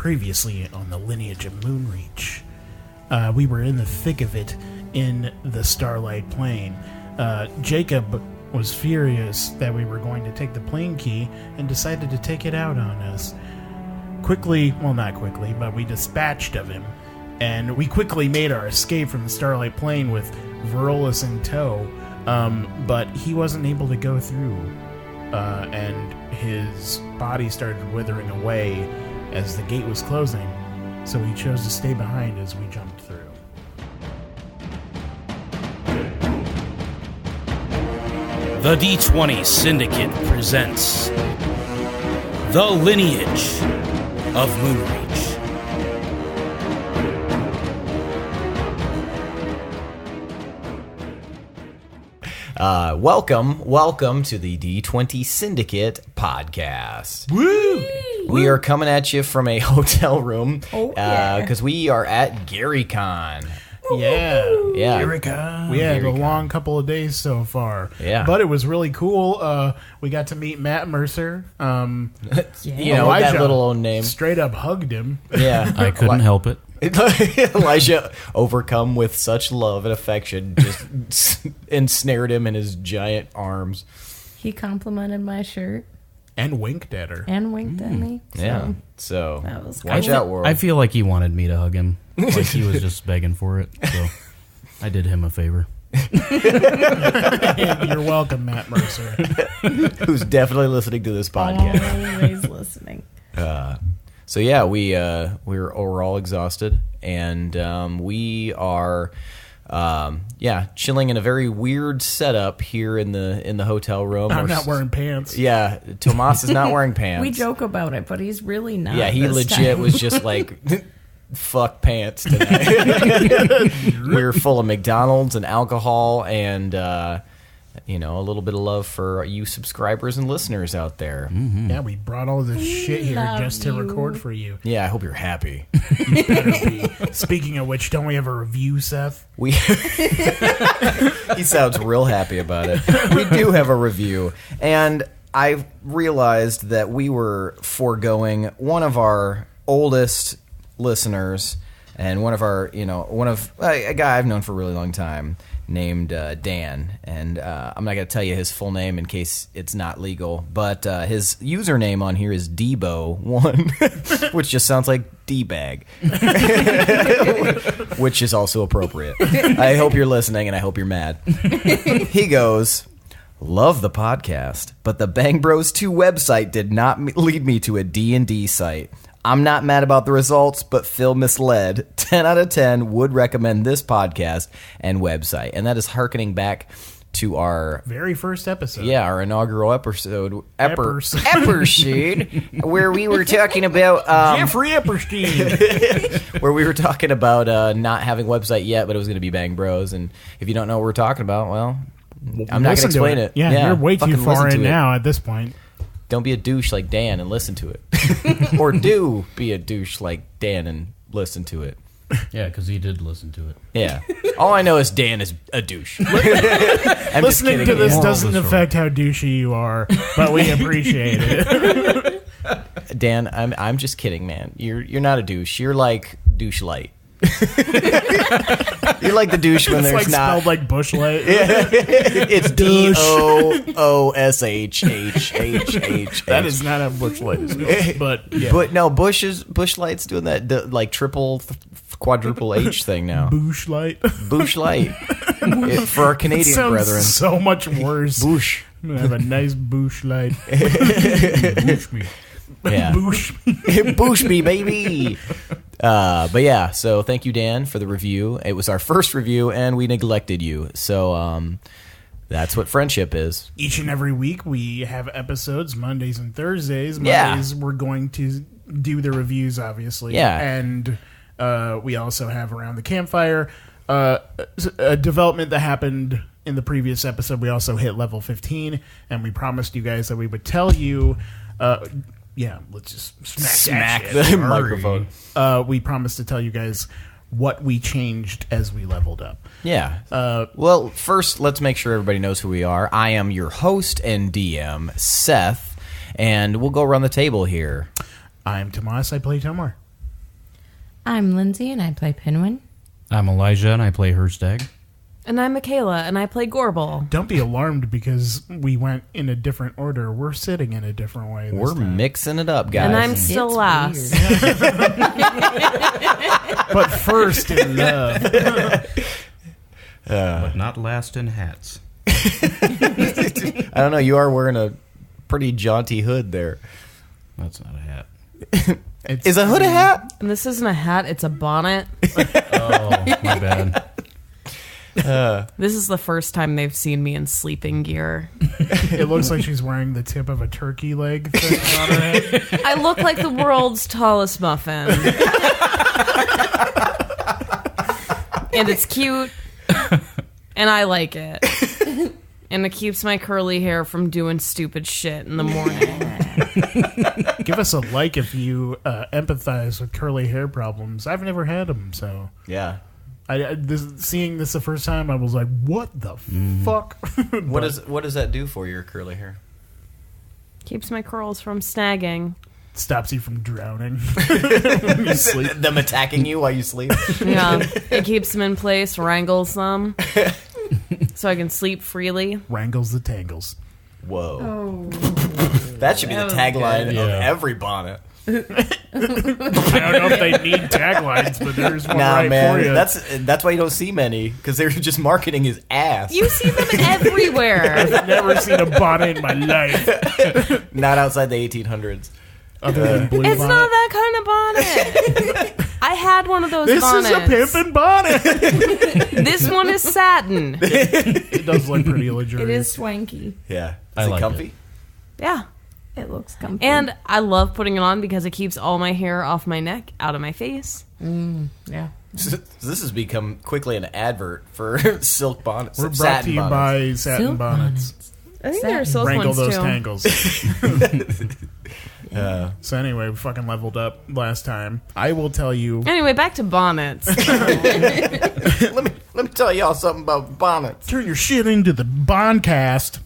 Previously on the Lineage of Moonreach. We were in the thick of it in the Starlight Plane. Jacob was furious that we were going to take the plane key and decided to take it out on us. Quickly, well, not quickly, but we dispatched of him, and we quickly made our escape from the Starlight Plane with Verolus in tow, but he wasn't able to go through, and his body started withering away as the gate was closing, so he chose to stay behind as we jumped through. The D20 Syndicate presents The Lineage of Moonreach. Welcome to the D20 Syndicate podcast. Woo! We are coming at you from a hotel room yeah. Because we are at GaryCon. Yeah. Yeah. We had a long couple of days so far. Yeah. But it was really cool. We got to meet Matt Mercer. You know, Elijah that little own name. straight up hugged him. Yeah. I couldn't help it. Elijah, overcome with such love and affection, just ensnared him in his giant arms. He complimented my shirt And winked at her. and winked at me. So Yeah. So, that was watch cool. out, world. I feel like he wanted me to hug him. Like he was just begging for it. So I did him a favor. You're welcome, Matt Mercer. Who's definitely listening to this podcast. Always listening. So yeah, we're all exhausted, and we are chilling in a very weird setup here in the hotel room. I'm not wearing pants. Yeah, Tomas is not wearing pants. We joke about it, but he's really not. Yeah, he this legit time. was just like, fuck pants tonight. We were full of McDonald's and alcohol and, a little bit of love for you subscribers and listeners out there. Mm-hmm. Yeah, we brought all this shit here love just to you. record for you. Yeah, I hope you're happy. You better be. Speaking of which, don't we have a review, Seth? He sounds real happy about it. We do have a review, and I realized that we were foregoing one of our oldest listeners and a guy I've known for a really long time named Dan, and I'm not going to tell you his full name in case it's not legal, but his username on here is Debo1, which just sounds like D-bag, which is also appropriate. I hope you're listening, and I hope you're mad. He goes, "Love the podcast, but the Bang Bros 2 website did not lead me to a D&D site. I'm not mad about the results, but Phil misled. 10 out of 10 would recommend this podcast and website." And that is hearkening back to our Very first episode. yeah, our inaugural episode, Episode. where we were talking about Jeffrey Epperstein. where we were talking about not having a website yet, but it was going to be Bang Bros. And if you don't know what we're talking about, well, I'm not going to Listen to explain it. Yeah, you're way too fucking far listen in to it. now at this point. Don't be a douche like Dan and listen to it. Or do be a douche like Dan and listen to it. Yeah, because he did listen to it. Yeah. All I know is Dan is a douche. I'm just Listening kidding. to this Moral of doesn't the story. affect how douchey you are, but we appreciate it. Dan, I'm just kidding, man. You're not a douche. You're like douche light. You're like the douche when It's there's like not. spelled like Bush Light. It's DOOSHHHH. That is not how Bush Light is spelled, but yeah. But no, Bush Light's doing that like triple, quadruple H thing now. Bush Light. Bush Light. For our Canadian Sounds brethren. so much worse. Bush. I'm gonna have a nice Bush Light. Bush me. Yeah. Bush me. Bush me, baby. But yeah, so thank you, Dan, for the review. It was our first review, and we neglected you. So that's what friendship is. Each and every week we have episodes, Mondays and Thursdays. Yeah. Mondays we're going to do the reviews, obviously. Yeah. And we also have Around the Campfire. A development that happened in the previous episode, we also hit level 15, and we promised you guys that we would tell you... yeah, let's just smack that the shit. microphone. We promised to tell you guys what we changed as we leveled up. Yeah. Well, first, let's make sure everybody knows who we are. I am your host and DM, Seth, and we'll go around the table here. I'm Tomas. I play Tomar. I'm Lindsey, and I play Pinwin. I'm Elijah, and I play Hirstag. And I'm Michaela, and I play Gorbel. Don't be alarmed because we went in a different order. We're sitting in a different way. We're mixing it up, guys. And I'm still It's last. But first in love. But not last in hats. I don't know. You are wearing a pretty jaunty hood there. That's not a hat. Is a hood a hat? And this isn't a hat, it's a bonnet. Oh, my bad. This is the first time they've seen me in sleeping gear. It looks like she's wearing the tip of a turkey leg thing on her head. I look like the world's tallest muffin. And it's cute. And I like it. And it keeps my curly hair from doing stupid shit in the morning. Give us a like if you empathize with curly hair problems. I've never had them, so... Yeah. Seeing this the first time, I was like, what the fuck? What does that do for your curly hair? Keeps my curls from snagging. Stops you from drowning. When you sleep. Them attacking you while you sleep? Yeah, it keeps them in place, wrangles them, so I can sleep freely. Wrangles the tangles. Whoa. That should be the tagline of every bonnet. I don't know if they need taglines, but there's one Nah, right man. for you. That's why you don't see many, because they're just marketing his ass. You see them everywhere. I've never seen a bonnet in my life. Not outside the 1800s. Other than blue It's bonnet. not that kind of bonnet. I had one of those This bonnets. is a pimpin' bonnet. This one is satin. It does look pretty luxurious. It is swanky. Yeah. I Is it like comfy? Yeah. It looks comfy. And I love putting it on because it keeps all my hair off my neck, out of my face. yeah. So this has become quickly an advert for silk bonnets. We're brought satin to you bonnets. by Satin Silk Bonnets. I think there are silk Wrangle ones those too. tangles. So anyway, we fucking leveled up last time. I will tell you... Anyway, back to bonnets. Let me tell y'all something about bonnets. Turn your shit into the Bondcast.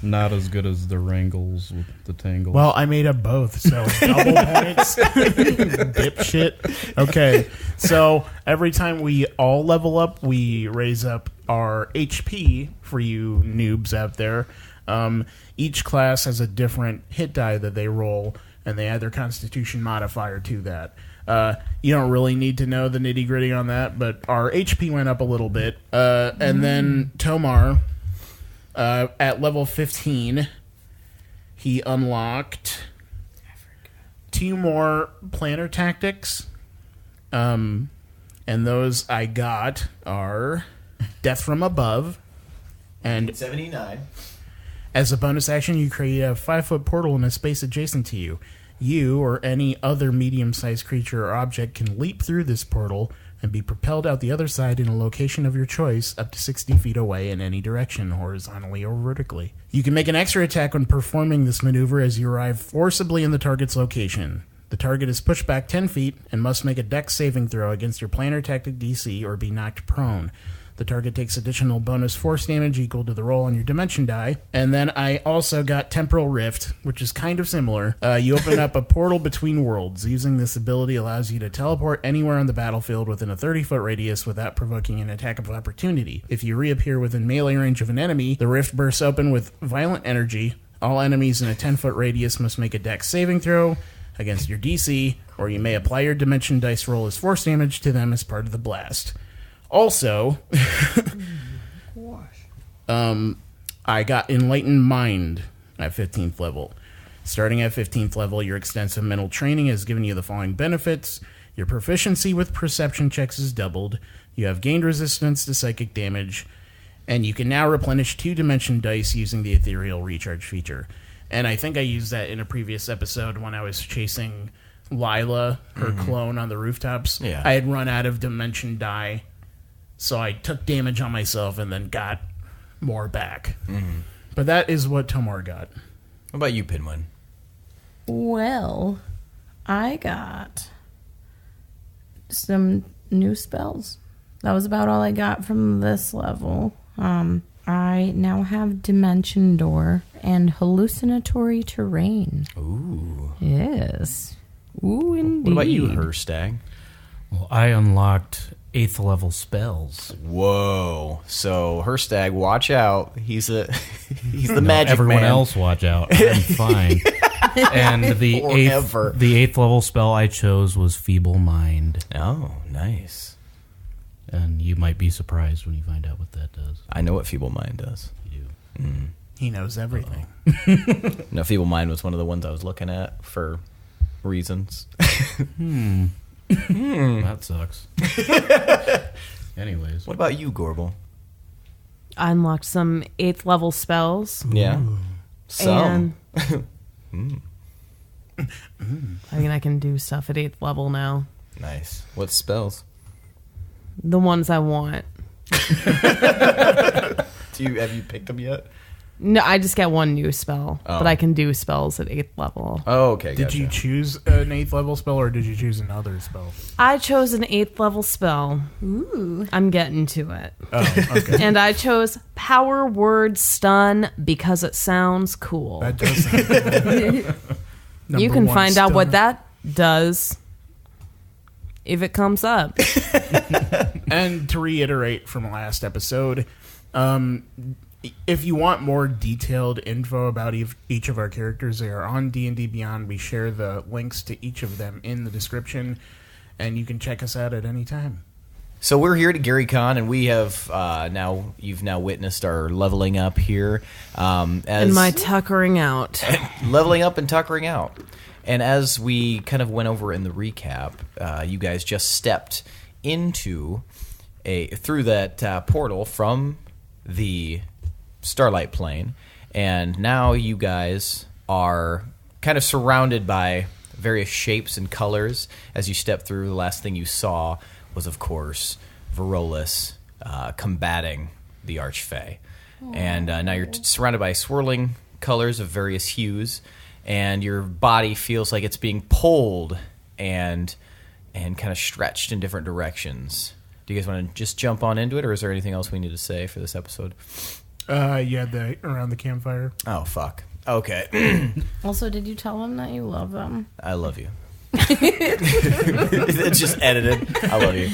Not as good as the wrangles with the tangles. Well, I made up both, so double points. Dipshit. Okay, so every time we all level up, we raise up our HP for you noobs out there. Each class has a different hit die that they roll, and they add their Constitution modifier to that. You don't really need to know the nitty-gritty on that, but our HP went up a little bit. And then Tomar... at level 15, he unlocked 2 more planner tactics. And those I got are Death from Above. And 79. as a bonus action, you create a 5-foot portal in a space adjacent to you. You or any other medium-sized creature or object can leap through this portal and be propelled out the other side in a location of your choice up to 60 feet away in any direction, horizontally or vertically. You can make an extra attack when performing this maneuver as you arrive forcibly in the target's location. The target is pushed back 10 feet and must make a dex saving throw against your planner tactic DC or be knocked prone. The target takes additional bonus force damage equal to the roll on your dimension die. And then I also got Temporal Rift, which is kind of similar. You open up a portal between worlds. Using this ability allows you to teleport anywhere on the battlefield within a 30-foot radius without provoking an attack of opportunity. If you reappear within melee range of an enemy, the rift bursts open with violent energy. All enemies in a 10-foot radius must make a dex saving throw against your DC, or you may apply your dimension dice roll as force damage to them as part of the blast. Also, I got Enlightened Mind at 15th level. Starting at 15th level, your extensive mental training has given you the following benefits. Your proficiency with perception checks is doubled. You have gained resistance to psychic damage. And you can now replenish 2 dimension dice using the Ethereal Recharge feature. And I think I used that in a previous episode when I was chasing Lila, her clone, on the rooftops. Yeah. I had run out of dimension die. So I took damage on myself and then got more back. But that is what Tomar got. What about you, Pinwin? Well, I got some new spells. That was about all I got from this level. I now have Dimension Door and Hallucinatory Terrain. Ooh. Yes. Ooh, indeed. What about you, Hirstag? Well, I unlocked 8th level spells. Whoa! So Hirstag, watch out. He's the magic Everyone man. else, watch out. I'm fine. And the Forever. 8th level spell I chose was Feeble Mind. Oh, nice. And you might be surprised when you find out what that does. I know what Feeble Mind does. You do. He knows everything. No, Feeble Mind was one of the ones I was looking at for reasons. That sucks. Anyways. What about you, Gorbel? I unlocked some 8th level spells. Yeah. Some. And I mean, I can do stuff at 8th level now. Nice. What spells? The ones I want. Have you picked them yet? No, I just get one new spell, Oh. but I can do spells at 8th level. Oh, okay. Did gotcha. you choose an 8th level spell or did you choose another spell? I chose an 8th level spell. Ooh. I'm getting to it. Oh, okay. And I chose Power Word Stun because it sounds cool. That does sound cool. You can Number find one out what stunner. that does if it comes up. And to reiterate from last episode, if you want more detailed info about each of our characters, they are on D&D Beyond. We share the links to each of them in the description, and you can check us out at any time. So we're here to GaryCon, and we have you've now witnessed our leveling up here. As And my tuckering out. leveling up and tuckering out. And as we kind of went over in the recap, you guys just stepped through that portal from the Starlight Plane, and now you guys are kind of surrounded by various shapes and colors. As you step through, the last thing you saw was, of course, Varolus combating the Archfey. And now you're surrounded by swirling colors of various hues, and your body feels like it's being pulled and kind of stretched in different directions. Do you guys want to just jump on into it, or is there anything else we need to say for this episode? Yeah, around the campfire. Oh, fuck. Okay. Also, did you tell them that you love them? I love you. It's just edited. I love you.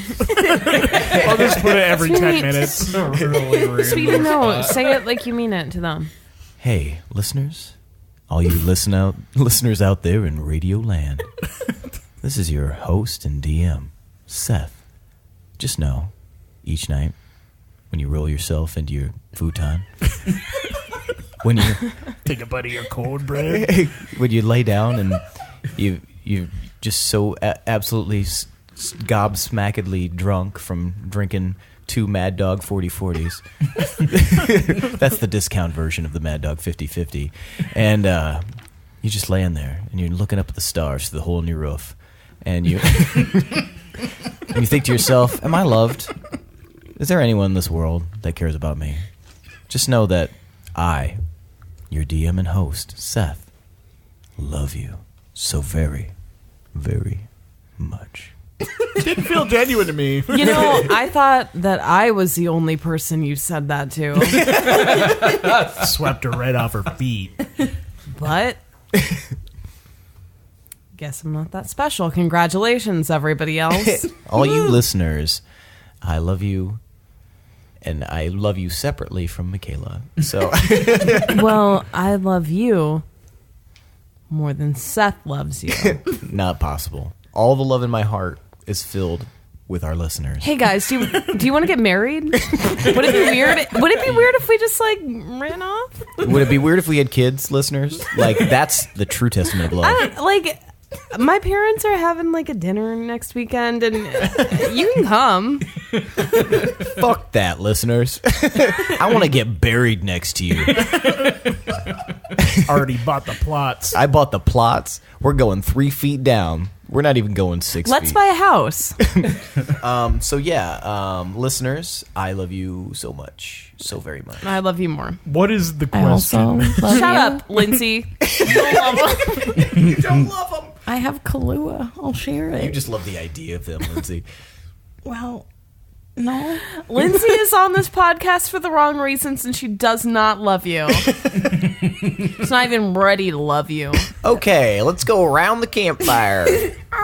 I'll just put it every 10 Sweet. minutes. Really Sweet, random. no, say it like you mean it to them. Hey, listeners. All you listeners out there in Radio Land. This is your host and DM, Seth. Just know, each night, when you roll yourself into your futon, when you Take a bite of your cold bread. when you lay down and you just so absolutely gobsmackedly drunk from drinking 2 Mad Dog 40/40s. That's the discount version of the Mad Dog 50/50. And you're just laying there and you're looking up at the stars through the hole in your roof, and you and you think to yourself, am I loved? Is there anyone in this world that cares about me? Just know that I, your DM and host, Seth, love you so very, very much. Didn't feel genuine to me. You know, I thought that I was the only person you said that to. Swept her right off her feet. But guess I'm not that special. Congratulations, everybody else. All you listeners, I love you, and I love you separately from Michaela. So Well, I love you more than Seth loves you. not possible. All the love in my heart is filled with our listeners. Hey guys, do you want to get married? Would it be weird? Would it be weird if we just like ran off? Would it be weird if we had kids, listeners? Like, that's the true testament of love. Like, my parents are having like a dinner next weekend, and you can come. Fuck that, listeners. I want to get buried next to you. Already bought the plots. I bought the plots. We're going 3 feet down. We're not even going 6 Let's feet. buy a house. So yeah, listeners, I love you so much, so very much. I love you more. What is the I also question? love Shut you. up, Lindsey. You don't love them. I have Kahlua. I'll share it. You just love the idea of them, Lindsay. Well, No. Lindsey is on this podcast for the wrong reasons, and she does not love you. She's not even ready to love you. Okay, let's go around the campfire.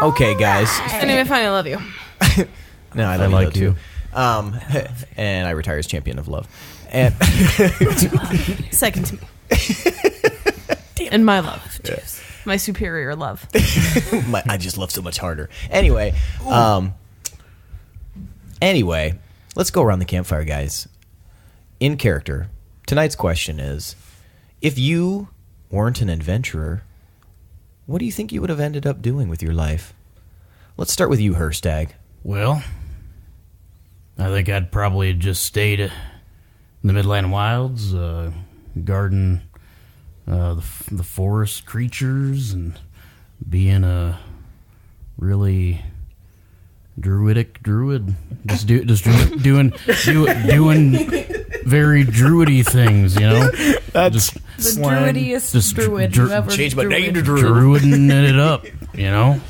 Okay, guys. Anyway, fine, I love you. No, I like like you. too. And I retire as champion of love. And Second to me. And my love. Jeez. My superior love. I just love so much harder. Anyway, let's go around the campfire, guys. In character, tonight's question is, if you weren't an adventurer, what do you think you would have ended up doing with your life? Let's start with you, Hirstag. Well, I think I'd probably just stayed in the Midland Wilds, garden the forest creatures, and being a really druidic druid. Just doing very druidy things, you know. That's The druidiest druid. whoever change my name to druid. Druid. druiding it up, you know.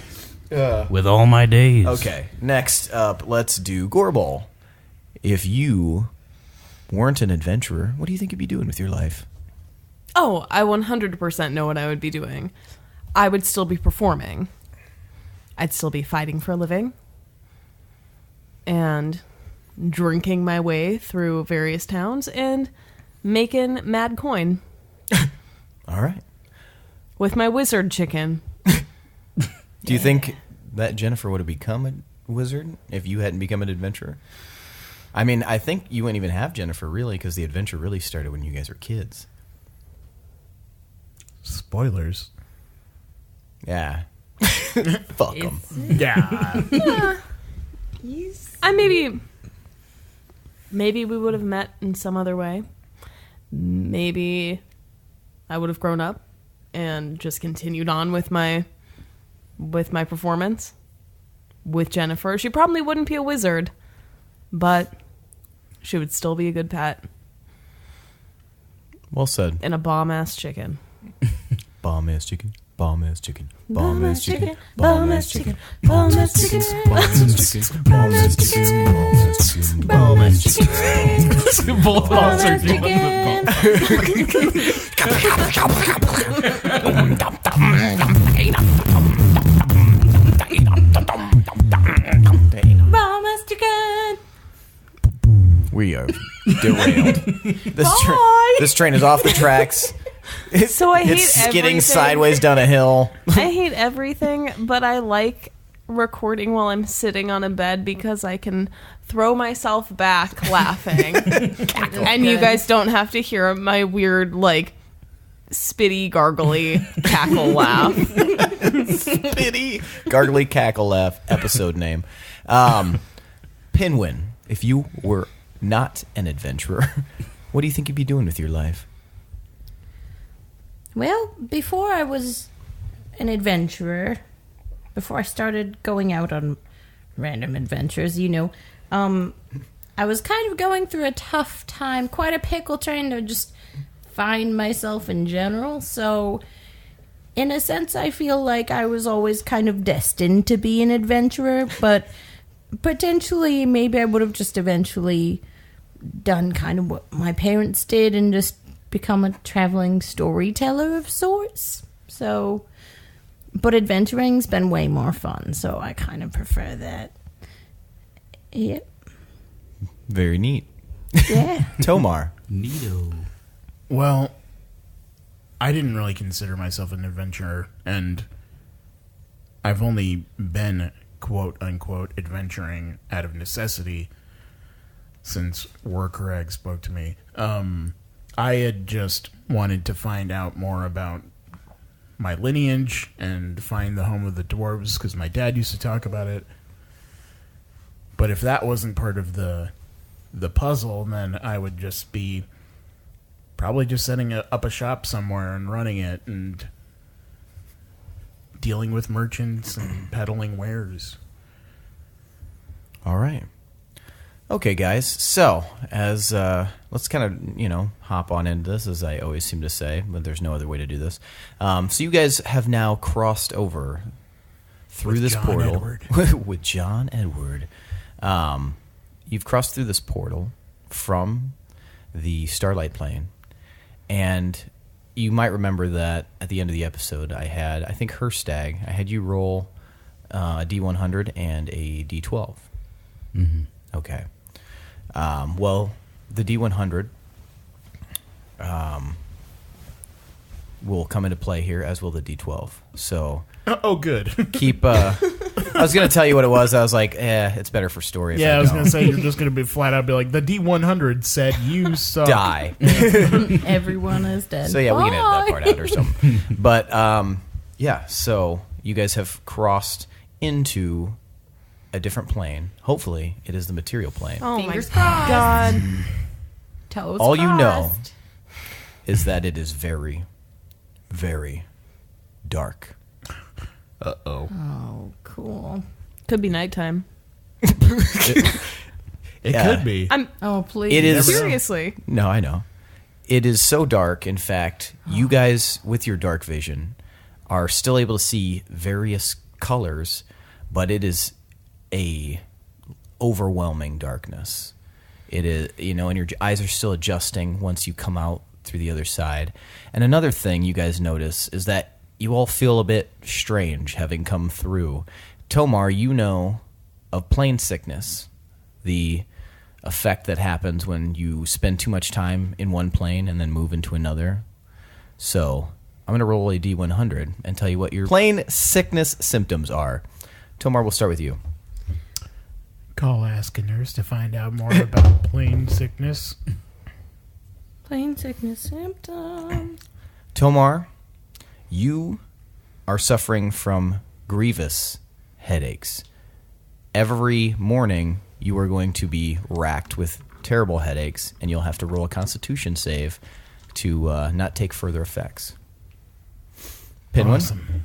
With all my days. Okay, next up, let's do Gorbel. If you weren't an adventurer, what do you think you'd be doing with your life? Oh, I 100% know what I would be doing. I would still be performing. I'd still be fighting for a living. And drinking my way through various towns and making mad coin. All right. With my wizard chicken. Do you think that Jennifer would have become a wizard if you hadn't become an adventurer? I mean, I think you wouldn't even have Jennifer, really, because the adventure really started when you guys were kids. spoilers. Yeah. Fuck them. Yeah. I maybe we would have met in some other way. Maybe I would have grown up and just continued on with my performance with Jennifer. She probably wouldn't be a wizard, but she would still be a good pet Well said. and a bomb-ass chicken. Bomb ass chicken. Bomb ass chicken. Bomb ass chicken. Bomb ass chicken. Bomb ass chicken. Bomb ass chicken. Bomb ass chicken. Both balls are doing Bomb ass chicken. We are derailed. This train is off the tracks. So I hate It's skidding everything. sideways down a hill. I hate everything, but I like recording while I'm sitting on a bed because I can throw myself back laughing. And you guys don't have to hear my weird, like, spitty, gargly cackle laugh. Spitty, gargly cackle laugh. Episode name. Pinwin, if you were not an adventurer, what do you think you'd be doing with your life? Well, before I was an adventurer, before I started going out on random adventures, I was kind of going through a tough time, quite a pickle trying to just find myself in general. So, in a sense, I feel like I was always kind of destined to be an adventurer, but potentially maybe I would have just eventually done kind of what my parents did and just become a traveling storyteller of sorts. So, but adventuring's been way more fun, so I kind of prefer that. Yep. Very neat. Yeah. Tomar. Neato. Well, I didn't really consider myself an adventurer, and I've only been quote-unquote adventuring out of necessity since Warcrag spoke to me. I had just wanted to find out more about my lineage and find the home of the dwarves, because my dad used to talk about it. But if that wasn't part of the puzzle, then I would just be probably just setting up a shop somewhere and running it and dealing with merchants and peddling wares. All right. Okay, guys. So, as let's kind of, hop on into this, as I always seem to say, but there's no other way to do this. So you guys have now crossed over through With this John portal Edward. with John Edward. you've crossed through this portal from the Starlight Plane, and you might remember that at the end of the episode, I think Hirstag, I had you roll a D100 and a D12. Mm-hmm. Okay. Well, the D100 will come into play here, as will the D12. So Oh, good. keep. I was going to tell you what it was. I was like, it's better for story. If Yeah, I was don't. going to say you're just going to be flat out be like, the D100 said you suck. Die. Everyone is dead. So yeah, we can edit that Bye. part out or something. But yeah, so you guys have crossed into a different plane. Hopefully, it is the material plane. Oh Fingers my crossed. God. Toes All you know crossed. is that it is very, very dark. Uh-oh. Oh, cool. Could be nighttime. It Yeah. could be. Oh, please. It is- Seriously. No, I know. It is so dark. In fact, you guys, with your dark vision, are still able to see various colors, but it is a overwhelming darkness. It is, and your eyes are still adjusting once you come out through the other side. And another thing you guys notice is that you all feel a bit strange having come through. Tomar, you know of plane sickness, the effect that happens when you spend too much time in one plane and then move into another. So I'm going to roll a D100 and tell you what your plane sickness symptoms are. Tomar, we'll start with you. Call Ask a Nurse to find out more about plane sickness. Plain sickness symptoms. Tomar, you are suffering from grievous headaches. Every morning, you are going to be racked with terrible headaches, and you'll have to roll a Constitution save to not take further effects. Pinwin? Awesome.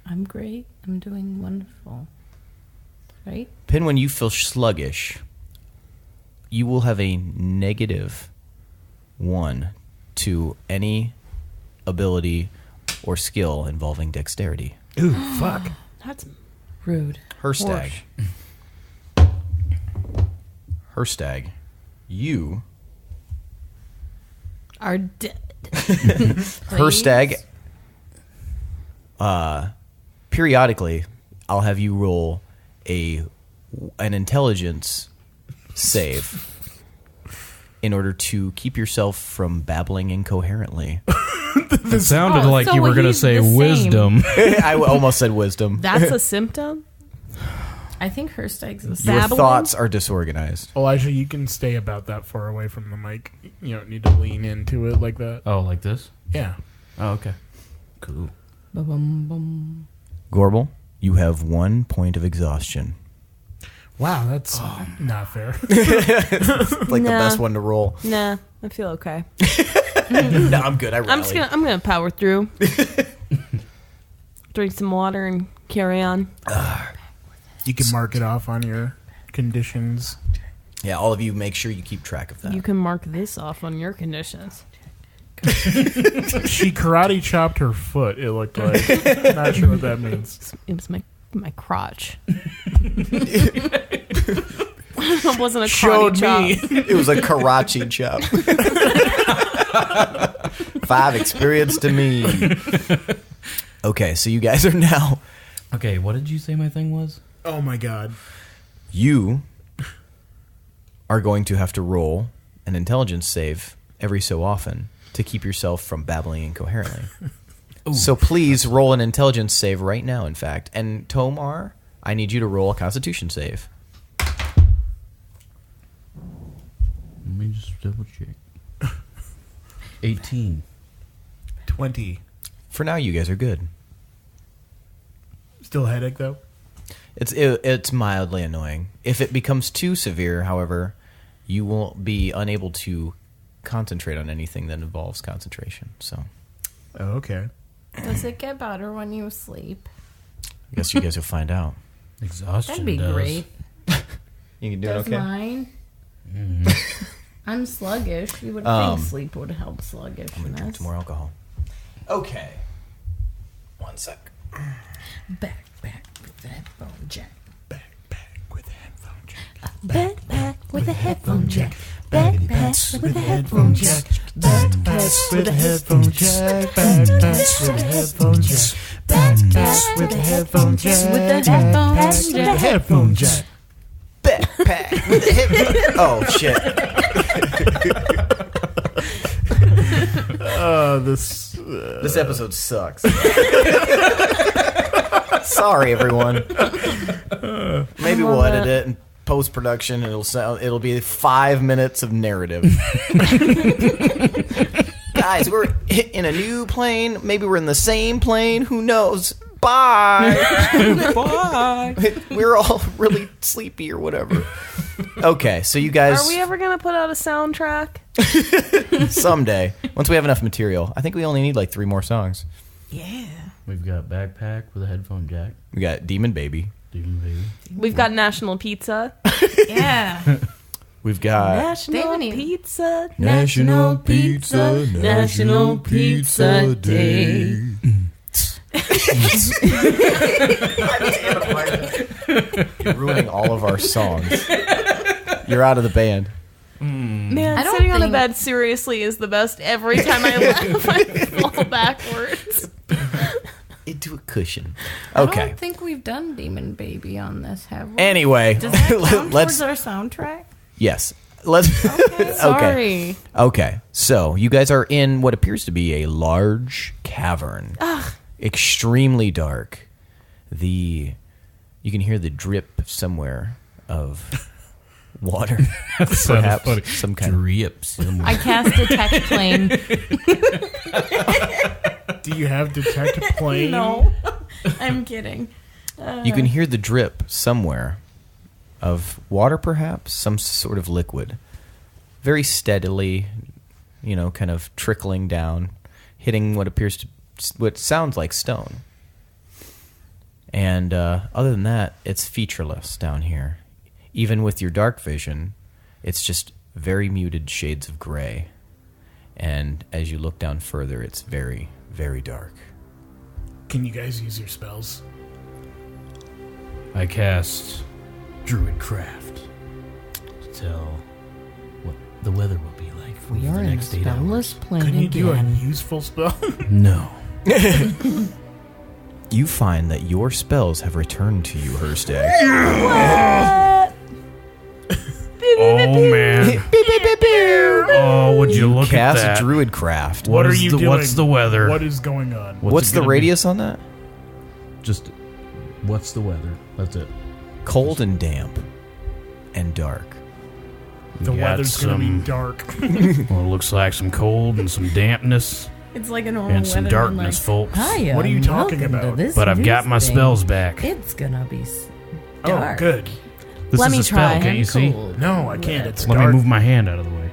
I'm great. I'm doing wonderful. Right? Pinwin, you feel sluggish. You will have a -1 to any ability or skill involving dexterity. Ooh, fuck. That's Rude. Hirstag. Hirstag, you... Are dead. Hirstag, periodically, I'll have you roll an intelligence save in order to keep yourself from babbling incoherently. It sounded like so you were going to he's say the same. wisdom. I almost said wisdom. that's a symptom? I think Hirstag's a Your babbling? thoughts are disorganized. Elijah, you can stay about that far away from the mic. You don't need to lean into it like that. Oh, like this? Yeah. Oh, okay. Cool. Bum-bum-bum. Gorbel, you have 1 point of exhaustion. Wow, that's not fair. Like the Nah. best one to roll. Nah, I feel okay. No, I'm good. I I'm gonna power through. Drink some water and carry on. You can mark it off on your conditions. Yeah, all of you make sure you keep track of that. You can mark this off on your conditions. She karate chopped her foot, it looked like. Not sure what that means. It was my crotch. It wasn't a karate Showed chop. me. It was a Karachi chop. 5 experience to me. Okay, so you guys are now... Okay, what did you say my thing was? Oh my god. You are going to have to roll an intelligence save every so often to keep yourself from babbling incoherently. So please roll an intelligence save right now, in fact. And Tomar, I need you to roll a Constitution save. Let me just double check. 18. 20. For now, you guys are good. Still headache though? It's mildly annoying. If it becomes too severe, however, you will be unable to concentrate on anything that involves concentration. So Oh, okay. Does it get better when you sleep? I guess you guys will find out. Exhaustion That'd be does. great. You can do Does it okay? mine? Mhm. I'm sluggish. You would Um, think sleep would help I'm going to drink sluggishness. some more alcohol. Okay. 1 sec. Back. the headphone jack. Backpack with a headphone jack. Backpack with a headphone jack. Backpack with a headphone jack. Backpack with a headphone jack. Backpack with a headphone jack. Backpack with a headphone jack. With the headphone With a headphone jack. Backpack with a headphone. Oh shit! This episode sucks. Sorry, everyone. Maybe we'll edit it in post production. It'll be 5 minutes of narrative. Guys, we're in a new plane. Maybe we're in the same plane. Who knows? Bye. Bye. We're all really sleepy or whatever. Okay, so you guys. Are we ever going to put out a soundtrack? Someday, once we have enough material. I think we only need like 3 more songs. Yeah. We've got Backpack with a headphone jack. We got Demon Baby. Demon Baby. We've got National Pizza. Yeah. We've got National Pizza. National Pizza. National Pizza Day. You're ruining all of our songs. You're out of the band. Man, I don't sitting on a think- bed seriously is the best. Every time I laugh, I fall backwards. Into a cushion. I Okay. don't think we've done Demon Baby on this, have we? Anyway, Does that count let's. towards our soundtrack? Yes. Let's. Sorry. Okay. So you guys are in what appears to be a large cavern. Extremely dark. You can hear the drip somewhere of water. Perhaps some kind of Drips. I cast Detect Plane. Do you have detect plane? No. I'm kidding. You can hear the drip somewhere of water, perhaps some sort of liquid, very steadily, kind of trickling down, hitting what sounds like stone. And other than that, it's featureless down here. Even with your dark vision, it's just very muted shades of gray. And as you look down further, it's very, very dark. Can you guys use your spells? I cast Druid Craft to tell what the weather will be like for We the are in a next 8 hours. spellless plane Can you do a again. useful spell? No. You find that your spells have returned to you, Hirstag. Oh, man. Oh, would you look at Cast that? Druid Craft. What are is you the, doing? What's the weather? What is going on? What's it the gonna radius on that? Just, what's the weather? That's it. Cold and damp and dark. The We got weather's going to be some- dark. Well, it looks like some cold and some dampness It's like a normal and some weather, darkness, folks. Hiya, What are you talking welcome to about? this But I've got my news thing. spells back. It's gonna be Oh, dark. good. This Let is me a spell, try. can't you see? Cold. No, I can't. It's Let dark. me move my hand out of the way.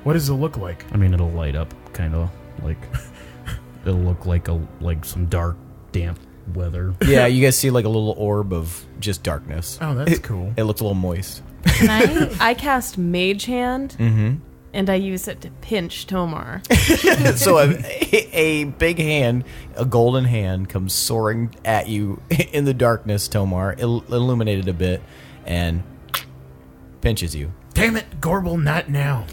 What does it look like? I mean, it'll light up, kind of like it'll look like some dark, damp weather. Yeah, you guys see like a little orb of just darkness. Oh, that's cool. It looks a little moist. Can I? I cast Mage Hand, Mm-hmm. and I use it to pinch Tomar. So a big hand, a golden hand, comes soaring at you in the darkness, Tomar, illuminated a bit, and pinches you. Damn it, Gorbel, not now.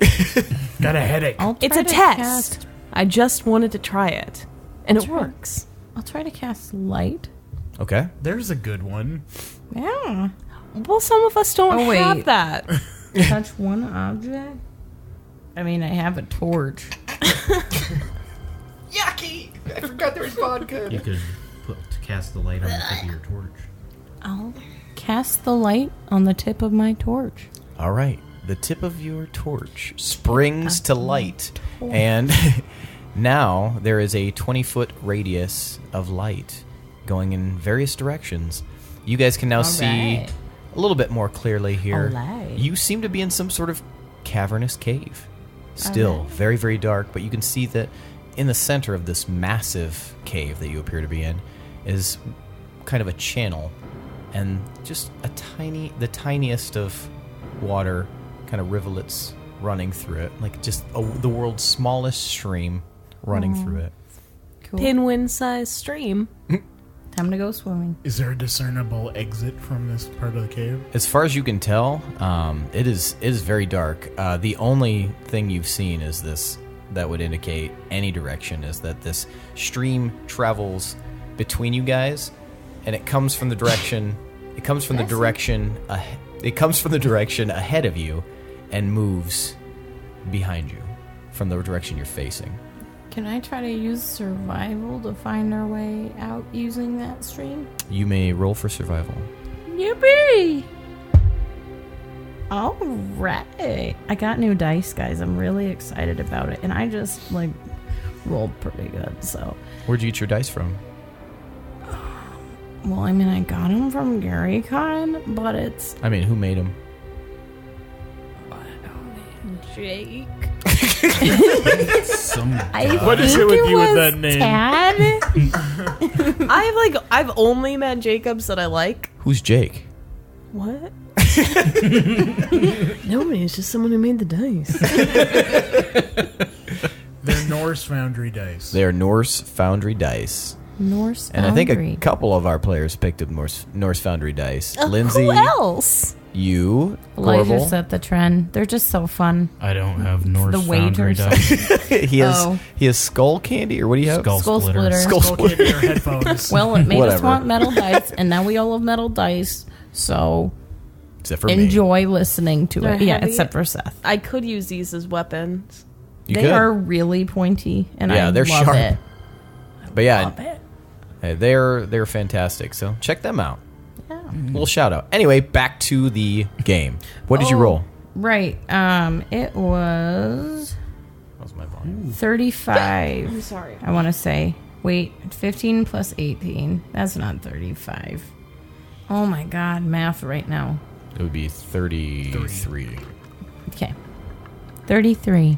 Got a headache. It's a test. I just wanted to try it, and it works. I'll try to cast light. Okay. There's a good one. Yeah. Well, some of us don't Oh, wait. have that. Touch one object. I mean, I have a torch. Yucky! I forgot there was vodka. You could cast the light on the tip of your torch. I'll cast the light on the tip of my torch. All right. The tip of your torch springs to light, and now there is a 20-foot radius of light going in various directions. You guys can now All see right. a little bit more clearly here. Alright. You seem to be in some sort of cavernous cave. Still Alright. very, very dark, but you can see that in the center of this massive cave that you appear to be in is kind of a channel, and just the tiniest of water kind of rivulets running through it, like just the world's smallest stream running through it. Cool. Pinwin-sized stream. Time to go swimming. Is there a discernible exit from this part of the cave? As far as you can tell, it is very dark. The only thing you've seen is this that would indicate any direction is that this stream travels between you guys, and it comes from the direction. It comes from the direction. It comes from the direction ahead of you, and moves behind you from the direction you're facing. Can I try to use survival to find our way out using that stream? You may roll for survival. Yippee! All right. I got new dice, guys. I'm really excited about it. And I just, rolled pretty good, so. Where'd you get your dice from? Well, I mean, I got them from GaryCon, but it's... I mean, who made them? Jake. What is it with you with that name? Tad? I've only met Jacobs that I like. Who's Jake? What? Nobody. It's just someone who made the dice. They're Norse Foundry dice. They're Norse Foundry dice. Norse And Foundry. I think a couple of our players picked up Norse Foundry dice. Lindsey, Who else? you, Elijah Gorbel. set the trend. They're just so fun. I don't have Norse The Foundry waiters. dice. he has skull candy, or what do you have? Skull splitter. Skull Skull splitter. Kid in your headphones. Well, it made us Whatever. want metal dice, and now we all have metal dice, so Except for me. enjoy listening to They're it. Yeah, heavy. except for Seth. I could use these as weapons. You They could. are really pointy, and Yeah, I they're love sharp. it. But yeah, Love it. hey, they're fantastic. So check them out. Yeah. Little shout out. Anyway, back to the game. What did you roll? Right. It was That was my volume. 35. I'm sorry. I want to say. Wait, 15 plus 18. That's not 35. Oh my god, math right now. It would be 33. Okay. 33.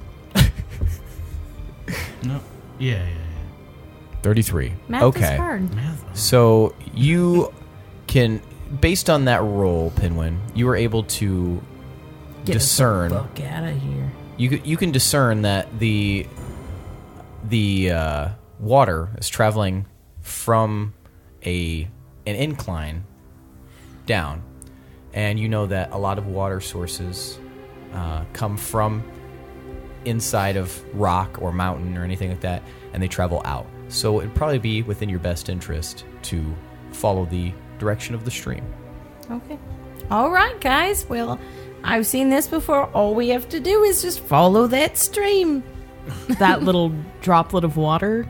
No. Yeah. 33. Math okay. is hard. So you can, based on that roll, Pinwin, you were able to Get discern. the fuck out of here. You can discern that the water is traveling from an incline down, and you know that a lot of water sources come from inside of rock or mountain or anything like that, and they travel out. So it'd probably be within your best interest to follow the direction of the stream. Okay. All right, guys. Well, I've seen this before. All we have to do is just follow that stream. That little droplet of water.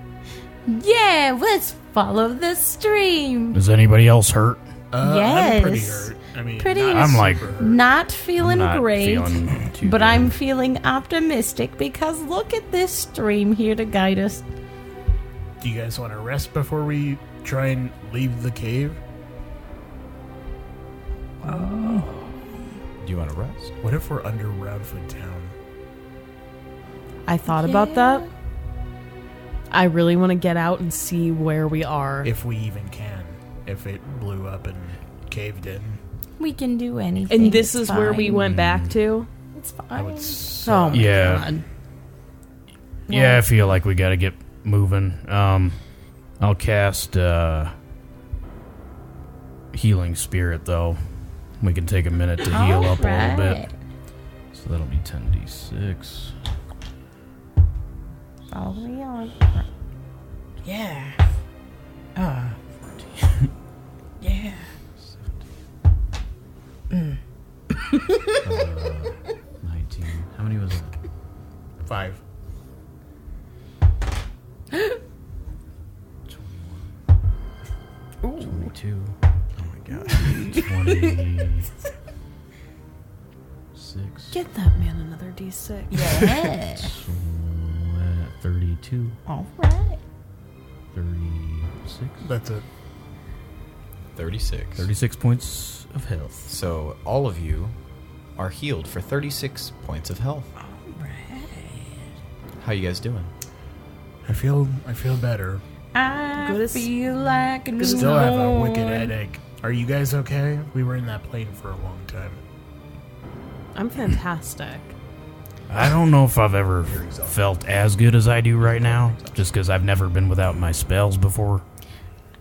Yeah, let's follow the stream. Is anybody else hurt? I'm pretty Yes. hurt. I mean, Pretty- not I'm like- super hurt. Not feeling Not great, feeling too but good. I'm feeling optimistic because look at this stream here to guide us. Do you guys want to rest before we try and leave the cave? Do you want to rest? What if we're under Roundfoot Town? I thought about that. I really want to get out and see where we are. If we even can. If it blew up and caved in. We can do anything. And this It's is where we fine. went back to. It's I fine. would Oh my Yeah. god. Yeah, I feel like we gotta get moving. I'll cast Healing Spirit, though. We can take a minute to heal up a little bit. Alright. So that'll be 10d6. Follow me on. Yeah. Yeah. 19. How many was it? 5. 22. Oh my god. 26. Get that man another D6. Yeah. 32. All right. 36. That's it. 36. 36 points of health. So all of you are healed for 36 points of health. How you guys doing? I feel better. I Good as- feel like a Still have a newborn. wicked headache. Are you guys okay? We were in that plane for a long time. I'm fantastic. I don't know if I've ever felt as good as I do right now, just because I've never been without my spells before.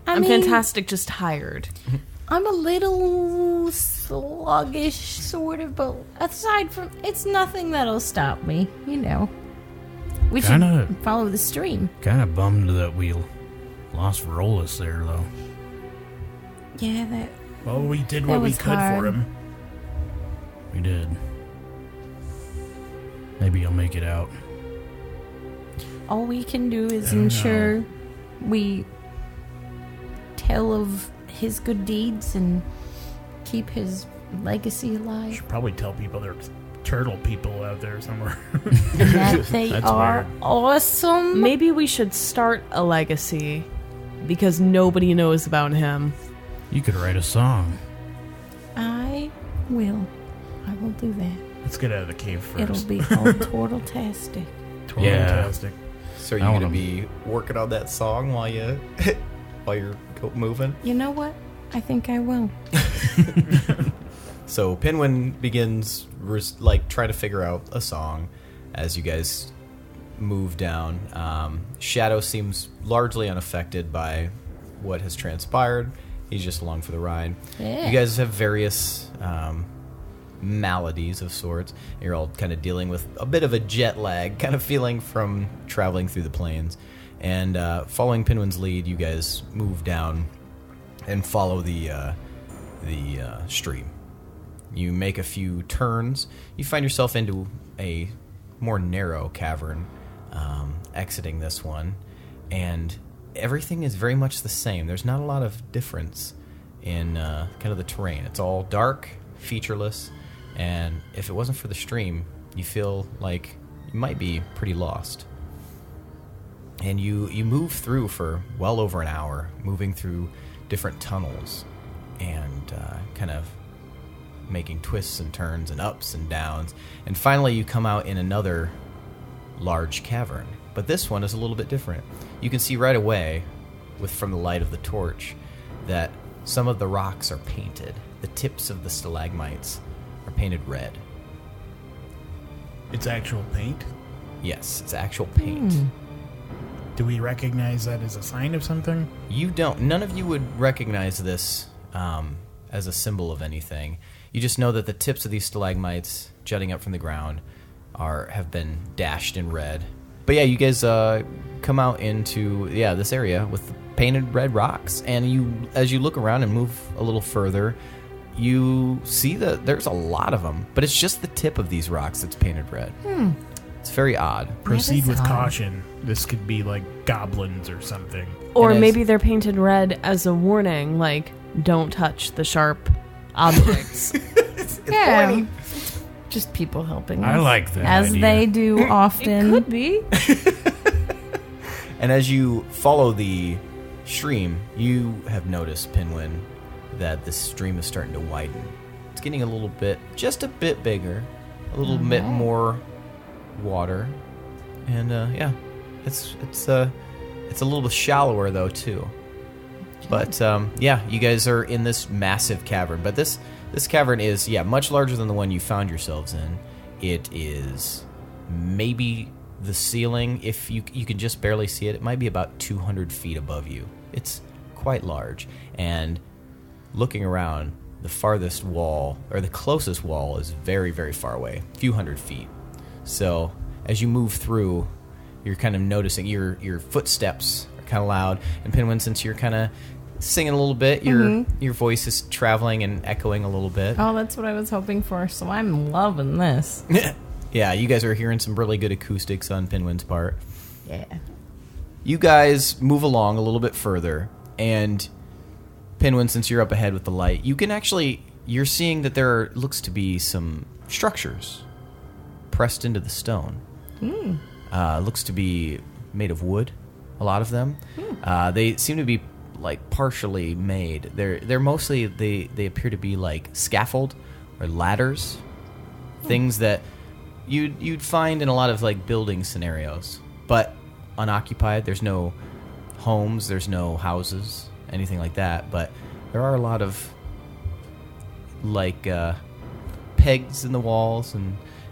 I'm fantastic, just tired. I'm a little sluggish, sort of, but aside from, it's nothing that'll stop me, you know. We Kinda- should follow the stream. Kind of bummed that we lost Rollis there, though. Yeah, that... Well, we did That what we was could hard. for him. We did. Maybe you'll make it out. All we can do is I don't ensure we tell of his good deeds and keep his legacy alive. Should probably tell people there's turtle people out there somewhere. That they That's are weird. awesome. Maybe we should start a legacy because nobody knows about him. You could write a song. I will do that. Let's get out of the cave first. It'll be called Turtle-tastic. Fantastic. So are you I going to wanna- be working on that song while you're moving? You know what? I think I will. So Pinwin begins trying to figure out a song as you guys move down. Shadow seems largely unaffected by what has transpired. He's just along for the ride. Yeah. You guys have various maladies of sorts. You're all kind of dealing with a bit of a jet lag kind of feeling from traveling through the plains. And following Pinwin's lead, you guys move down and follow the stream. You make a few turns. You find yourself into a more narrow cavern, exiting this one, and everything is very much the same. There's not a lot of difference in kind of the terrain. It's all dark, featureless, and if it wasn't for the stream, you feel like you might be pretty lost. And you move through for well over an hour, moving through different tunnels and kind of making twists and turns and ups and downs. And finally you come out in another large cavern. But this one is a little bit different. You can see right away, from the light of the torch, that some of the rocks are painted. The tips of the stalagmites are painted red. It's actual paint. Yes, it's actual paint. Do we recognize that as a sign of something? You don't. None of you would recognize this as a symbol of anything. You just know that the tips of these stalagmites jutting up from the ground have been dashed in red. But yeah, you guys come out into this area with the painted red rocks, and as you look around and move a little further, you see that there's a lot of them, but it's just the tip of these rocks that's painted red. It's very odd. Proceed is with odd. caution. This could be like goblins or something. Or And as- maybe they're painted red as a warning, like, don't touch the sharp objects. Yeah. Just people helping I us, like that as idea. they do often. Could be. And as you follow the stream, you have noticed, Pinwin, that this stream is starting to widen. It's getting just a bit bigger, a little bit more water, and it's a little bit shallower though too. But you guys are in this massive cavern. But this cavern is much larger than the one you found yourselves in. It is maybe the ceiling, if you can just barely see it, it might be about 200 feet above you. It's quite large. And looking around, the farthest wall, or the closest wall, is very, very far away, a few hundred feet. So as you move through, you're kind of noticing your footsteps are kind of loud. And Pinwin, since you're kind of singing a little bit, your voice is traveling and echoing a little bit. Oh, that's what I was hoping for, so I'm loving this. Yeah, you guys are hearing some really good acoustics on Pinwin's part. Yeah. You guys move along a little bit further, and Pinwin, since you're up ahead with the light, you're seeing that there looks to be some structures pressed into the stone. Looks to be made of wood, a lot of them. They seem to be like partially made. They're mostly they appear to be like scaffold or ladders, things that you'd find in a lot of like building scenarios, but unoccupied. There's no homes, there's no houses, anything like that, but there are a lot of like pegs in the walls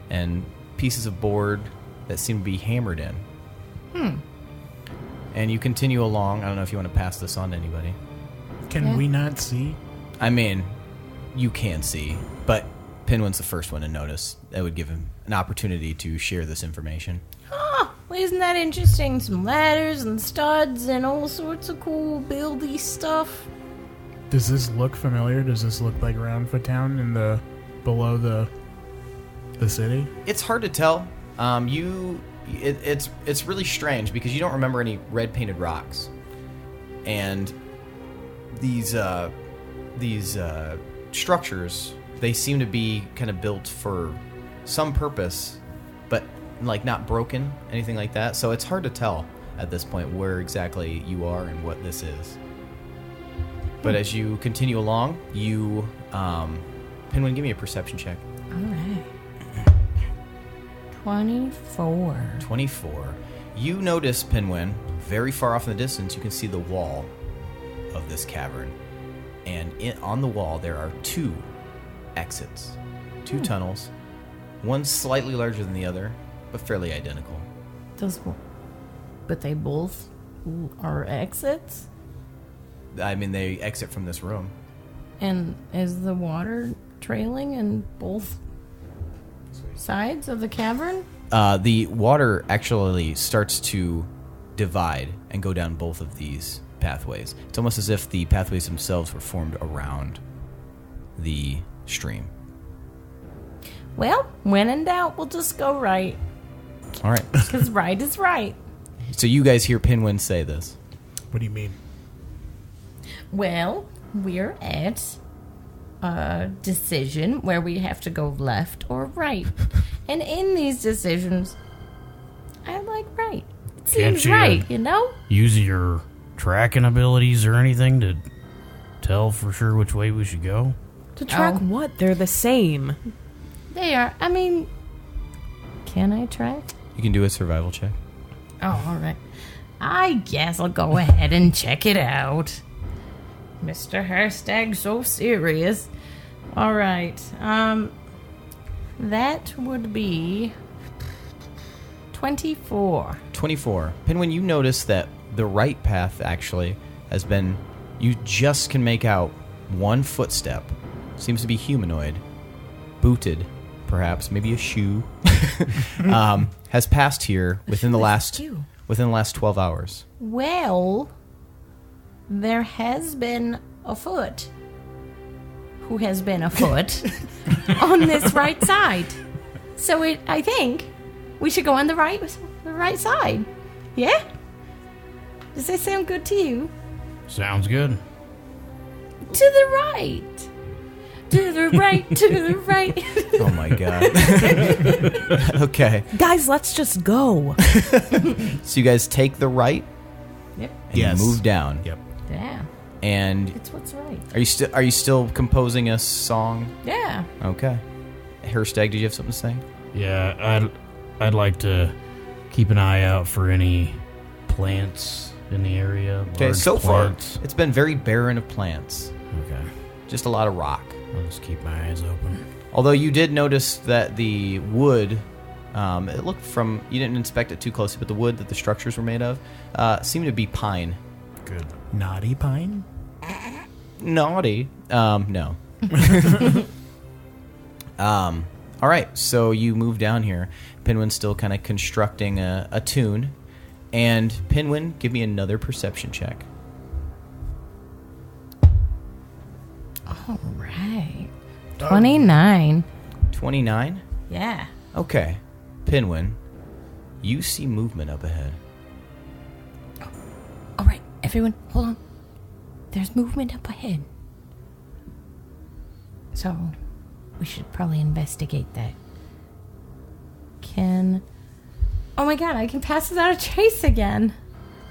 and pieces of board that seem to be hammered in. And you continue along. I don't know if you want to pass this on to anybody. Can we not see? I mean, you can see, but Pinwin's the first one to notice. That would give him an opportunity to share this information. Oh, well, isn't that interesting? Some ladders and studs and all sorts of cool buildy stuff. Does this look familiar? Does this look like Roundfoot Town in the below the city? It's hard to tell. It's really strange because you don't remember any red painted rocks, and these structures, they seem to be kind of built for some purpose, but like not broken, anything like that. So it's hard to tell at this point where exactly you are and what this is. But as you continue along, you, Pinwin, give me a perception check. All right. 24. 24. You notice, Pinwin, very far off in the distance, you can see the wall of this cavern. And on the wall, there are 2 exits, 2 tunnels. One slightly larger than the other, but fairly identical. But they both are exits? I mean, they exit from this room. And is the water trailing in both sides of the cavern? The water actually starts to divide and go down both of these pathways. It's almost as if the pathways themselves were formed around the stream. Well, when in doubt, we'll just go right. All right. Because right is right. So you guys hear Pinwin say this. What do you mean? Well, we're at a decision where we have to go left or right. And in these decisions, I like right. It seems right, you know? Use your tracking abilities or anything to tell for sure which way we should go? To track what? They're the same. They are. I mean, can I track? You can do a survival check. Oh, all right. I guess I'll go ahead and check it out. Mr. Hirstag, so serious. All right. That would be 24. 24. Pinwin, you notice that the right path actually has been... You just can make out one footstep. Seems to be humanoid. Booted, perhaps. Maybe a shoe. Has passed here within the last 12 hours. Well, there has been a foot who has been a foot on this right side. So I think we should go on the right side. Yeah? Does that sound good to you? Sounds good. To the right. To the right, to the right. Oh my god. Okay. Guys, let's just go. So you guys take the right? Yep. And you move down. Yep. Yeah. And It's what's right. are you still composing a song? Yeah. Okay. Hirstag, did you have something to say? Yeah, I'd like to keep an eye out for any plants in the area. Okay, large so plants. far, it's been very barren of plants. Okay, Just a lot of rock. I'll just keep my eyes open. Although you did notice that the wood, it looked from, you didn't inspect it too closely, but the wood that the structures were made of seemed to be pine. Good. Naughty pine? Naughty. No. All right, so you move down here. Pinwin's still kind of constructing a tune. And Pinwin, give me another perception check. All right. 29. 29? Yeah. Okay. Pinwin, you see movement up ahead. All right, everyone, hold on. There's movement up ahead. So, we should probably investigate that. Oh my god, I can pass without a trace again.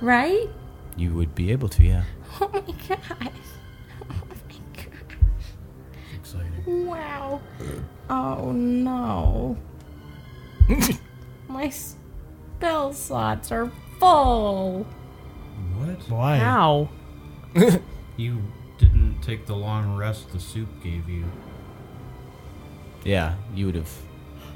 Right? You would be able to, yeah. Oh my god. Oh my god. Exciting. Wow. Oh no. My spell slots are full. What? Why? How? You didn't take the long rest the soup gave you. Yeah, you would have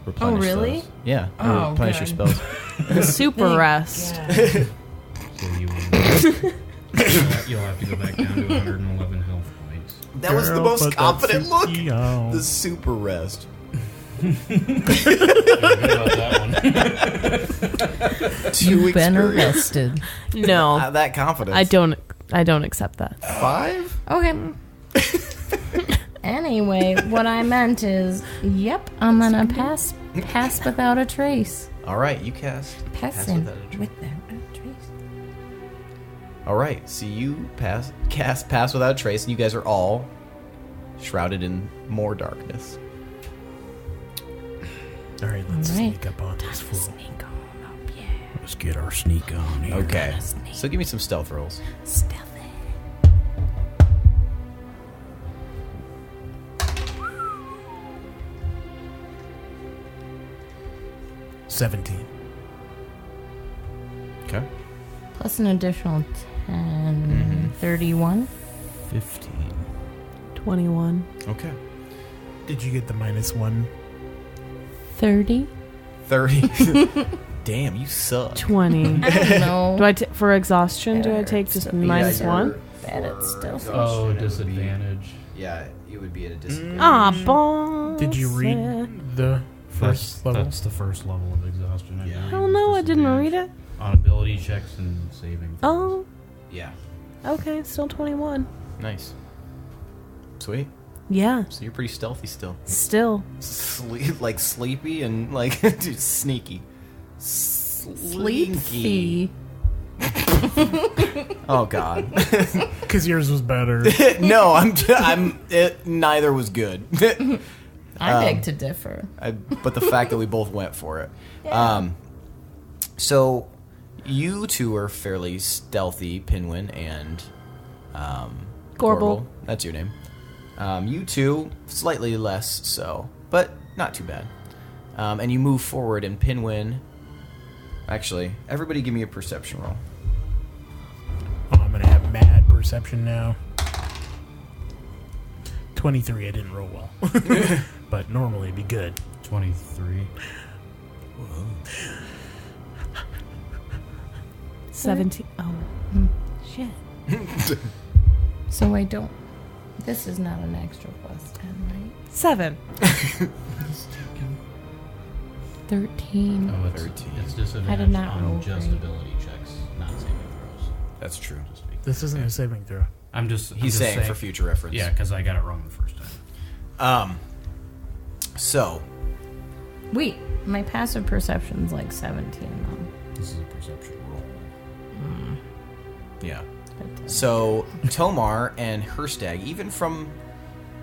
replenished really? those. Yeah, Oh, replenish your good. spells. Super rest. So you would You'll have to go back down to 111 health points. That was the Girl, most put that confident look. suki on. The super rest. Good about that one. 2 You've been experience. arrested. No, That confidence. I don't accept that. 5? Okay. Anyway, what I meant is, yep, I'm gonna pass without a trace. All right, you cast. Passing without a trace. without a trace. All right, so you cast pass without a trace, and you guys are all shrouded in more darkness. All right, let's All right. sneak up on this fool. Sneak on up, yeah. Let's get our sneak on here. Okay, sneak. so give me some stealth rolls. Stealthy. 17. Okay. Plus an additional 10. 31. 15. 21. Okay. Did you get the -1? 30. 30. Damn, you suck. 20. I don't know. Do I for exhaustion? Do I take just minus Yeah, one? you're- Bad at for stealth. exhaustion, Oh, it would be- disadvantage. Yeah, you would be at a disadvantage. Ah, balls. Did you read the first level? That's the first level of exhaustion. I Yeah. believe, Hell is no, I didn't disadvantage read it. On ability checks and saving. Oh, Yeah, okay, still 21. nice. Sweet. Yeah, So you're pretty stealthy still. still. Like sleepy and like dude, sneaky. Sleepy. Oh God. Because yours was better. No, neither was good. I beg to differ. But the fact that we both went for it. So you two are fairly stealthy, Pinwin and Gorbel. That's your name. You two slightly less so, but not too bad. And you move forward, and Pinwin. Actually, everybody, give me a perception roll. Oh, I'm gonna have mad perception now. 23. I didn't roll well, but normally it'd be good. 23. 17. Oh, shit. So I don't. This is not an extra plus 10, right? 7. 13. Oh, it's 13. It's disadvantage I did not roll on just great. ability checks, not saving throws. That's true. Just be- This isn't a saving throw. I'm just. He's saying for future reference. Yeah, because I got it wrong the first time. So Wait, my passive perception's like 17 though. This is a perception roll. yeah. But, So Tomar and Hirstag, even from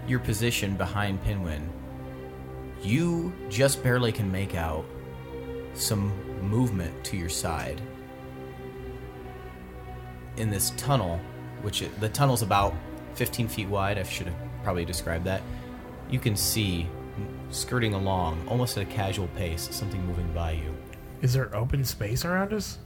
your position behind Pinwin, you just barely can make out some movement to your side in this tunnel, the tunnel's about 15 feet wide. I should have probably described that. You can see skirting along, almost at a casual pace, something moving by you. Is there open space around us?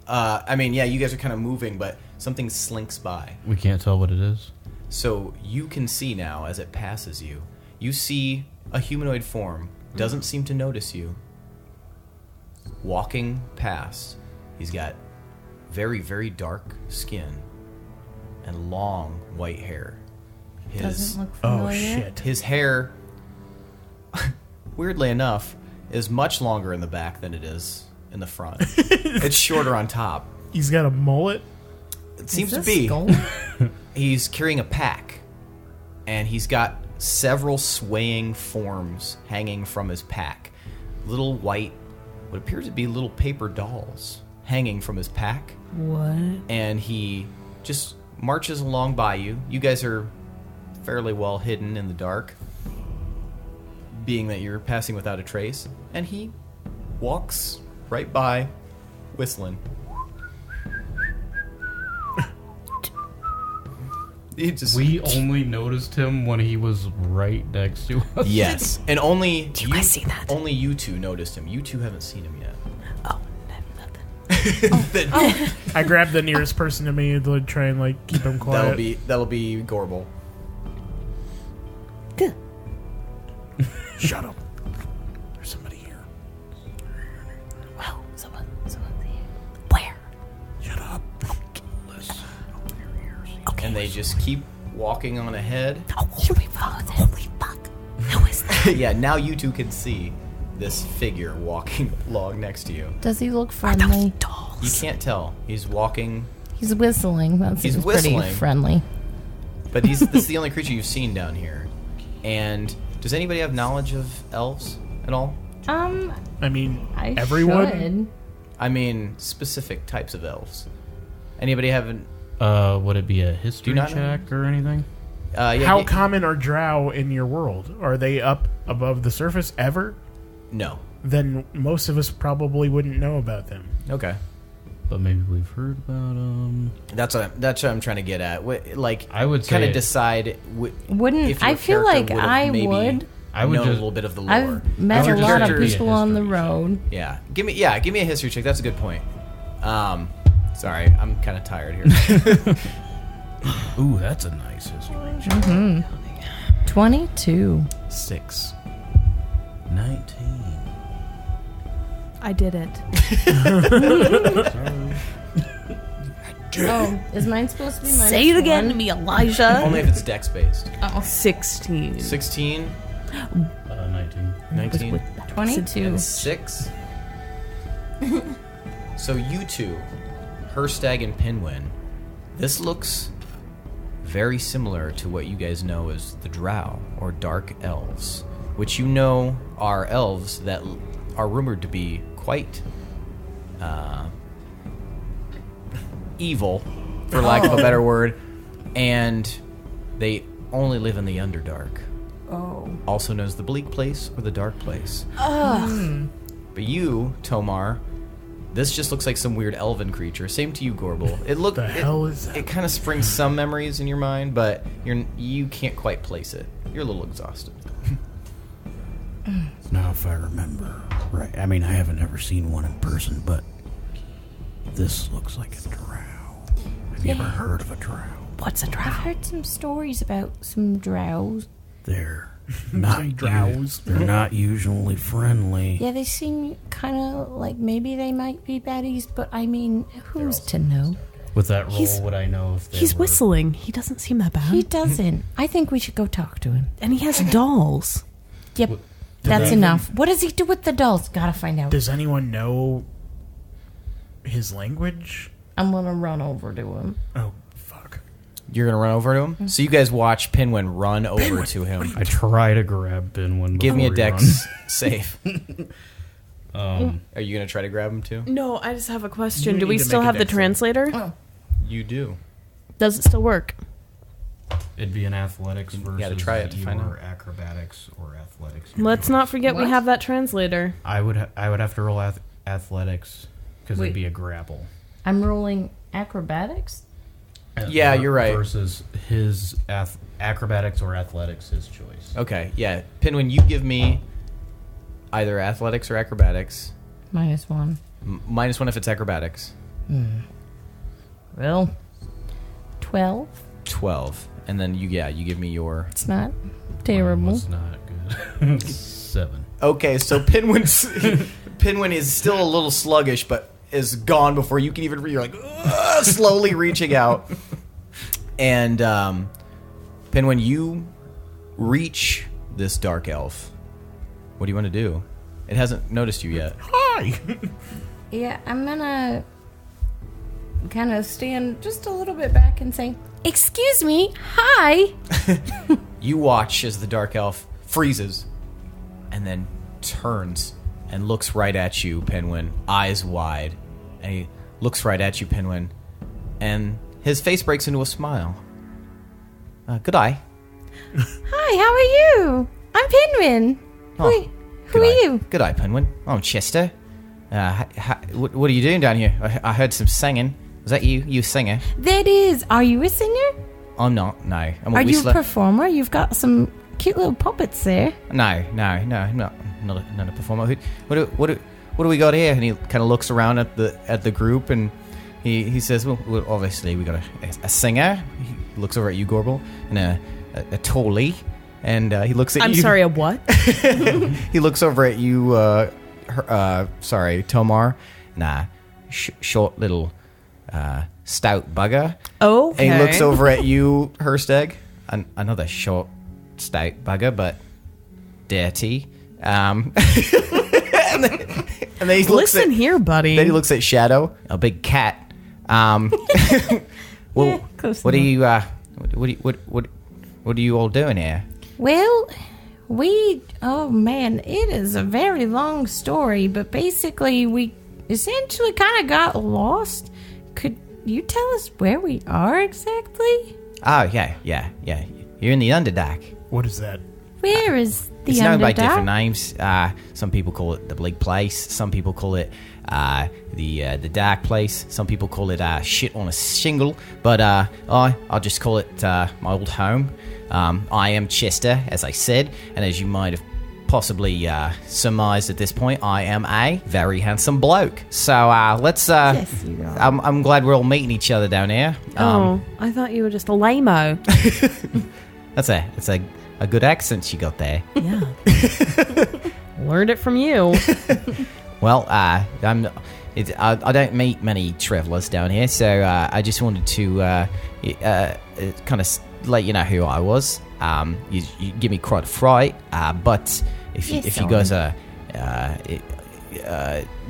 I mean, yeah, you guys are kind of moving, but something slinks by. We can't tell what it is. So you can see now, as it passes you, you see a humanoid form, doesn't seem to notice you, walking past. He's got very, very dark skin and long white hair. doesn't look Oh familiar. shit! His hair, weirdly enough, is much longer in the back than it is in the front. It's shorter on top. He's got a mullet. It seems Is to this be. Skull? He's carrying a pack, and he's got several swaying forms hanging from his pack. Little white, what appears to be little paper dolls hanging from his pack. What? And he just marches along by you. You guys are fairly well hidden in the dark, being that you're passing without a trace. And he walks right by, whistling. He just We only noticed him when he was right next to us. Yes, and only you guys see that? Only you two noticed him. You two haven't seen him yet. Oh, nothing. I grabbed the nearest person to me to try and like keep him quiet. That'll be Gorbel. Good. Shut up. There's somebody here. Well, someone's here. Where? Shut up. Listen. Okay. And they just keep walking on ahead. Should we follow them? Holy fuck. Who is that? Yeah, now you two can see this figure walking along next to you. Does he look friendly? You can't tell. He's walking, He's whistling. That seems pretty whistling. friendly. but this is the only creature you've seen down here. And does anybody have knowledge of elves at all? I mean, I everyone. should. I mean, specific types of elves. Anybody have an... Would it be a history not know? check or anything? How common are drow in your world? Are they up above the surface ever? No. Then most of us probably wouldn't know about them. Okay. But maybe we've heard about them. That's what I'm trying to get at. Like, I would kind of say- decide. Wouldn't if your I feel character like would've I maybe would? I would know a just- little bit of the lore. I've met Your a lot of character is people on the history. road. Yeah. Give me a history check. That's a good point. Sorry, I'm kind of tired here. Ooh, that's a nice history check. 22. 6. 19. I did it. Oh, is mine supposed to be minus Say it again one? to me, Elijah. Only if it's dex based. 16. 16, 19. 19, 22. and 6. So you two, Hirstag and Pinwin, this looks very similar to what you guys know as the Drow, or Dark Elves, which you know are elves that are rumored to be quite evil, for lack of a better word, and they only live in the Underdark. Oh. Also known as the Bleak Place or the Dark Place. But you, Tomar, this just looks like some weird elven creature. Same to you, Gorbel. The hell is that? It kind of springs some memories in your mind, but you can't quite place it. You're a little exhausted. Now, if I remember right, I mean, I haven't ever seen one in person, but this looks like a drow. Have you ever heard of a drow? What's a I've drow? heard some stories about some drows. They're not drows. They're not usually friendly. Yeah, they seem kind of like maybe they might be baddies, but I mean, who's to know? With that roll, He's- would I know if they He's were... whistling. He doesn't seem that bad. He doesn't. I think we should go talk to him. And he has dolls. Yep, that's enough. What does he do with the dolls? Gotta find out. Does anyone know his language? I'm gonna run over to him. Oh, fuck. You're going to run over to him? So you guys watch Pinwin run over to him. I try to grab Pinwin. Give me a before he dex save. runs. Are you going to try to grab him too? No, I just have a question. You Do we need to still make a have the dex save. translator? You do. Does it still work? It'd be an athletics versus gotta try it to find your acrobatics or athletics. Let's not forget we What? have that translator. I would have to roll athletics because Wait. it'd be a grapple. I'm rolling acrobatics. Yeah, you're right. Versus his acrobatics or athletics, his choice. Okay, yeah. Pinwin, you give me either athletics or acrobatics. -1. -1 if it's acrobatics. Well, 12. 12. And then you give me your... It's not terrible. Was not good. 7. Okay, so Pinwin is still a little sluggish, but is gone before you can even... You're like, slowly reaching out. And Pinwin, you reach this dark elf. What do you want to do? It hasn't noticed you yet. Hi! Yeah, I'm gonna kind of stand just a little bit back and say, "Excuse me, hi." You watch as the dark elf freezes and then turns and looks right at you, Pinwin, eyes wide. And he looks right at you, Pinwin, and his face breaks into a smile. Good eye. Hi, how are you? I'm Pinwin. Who are you? Good eye, Pinwin. I'm Chester. What are you doing down here? I heard some singing. Was that you? You singer? That is. Are you a singer? I'm not. No, I'm a Are you a whistler. performer? You've got some cute little puppets there. No, I'm not a performer. What do we got here? And he kind of looks around at the group and he says, well, obviously we got a singer. He looks over at you, Gorbel, and a tolly, and he looks at you. I'm sorry, a what? He looks over at you. Tomar. Nah, short little stout bugger. Okay. And he looks over at you, Hirstag. Another short, stout bugger, but dirty. And then he looks Listen here, buddy. Then he looks at Shadow, a big cat. Well, close what are enough. you? What are you all doing here? Well, oh man, it is a very long story, but basically we essentially kind of got lost. Could you tell us where we are exactly? Oh, yeah. You're in the Underdark. What is that? Where is the It's known by Underdark? different names. Some people call it the Bleak Place. Some people call it the Dark Place. Some people call it shit on a shingle. But I'll just call it my old home. I am Chester, as I said, and as you might have possibly surmised at this point, I am a very handsome bloke. So let's. Yes, you are. I'm glad we're all meeting each other down here. I thought you were just a lame-o. That's a good accent you got there. Yeah. Learned it from you. Well, I don't meet many travelers down here, so I just wanted to kind of let you know who I was. You give me quite a fright, but if you guys are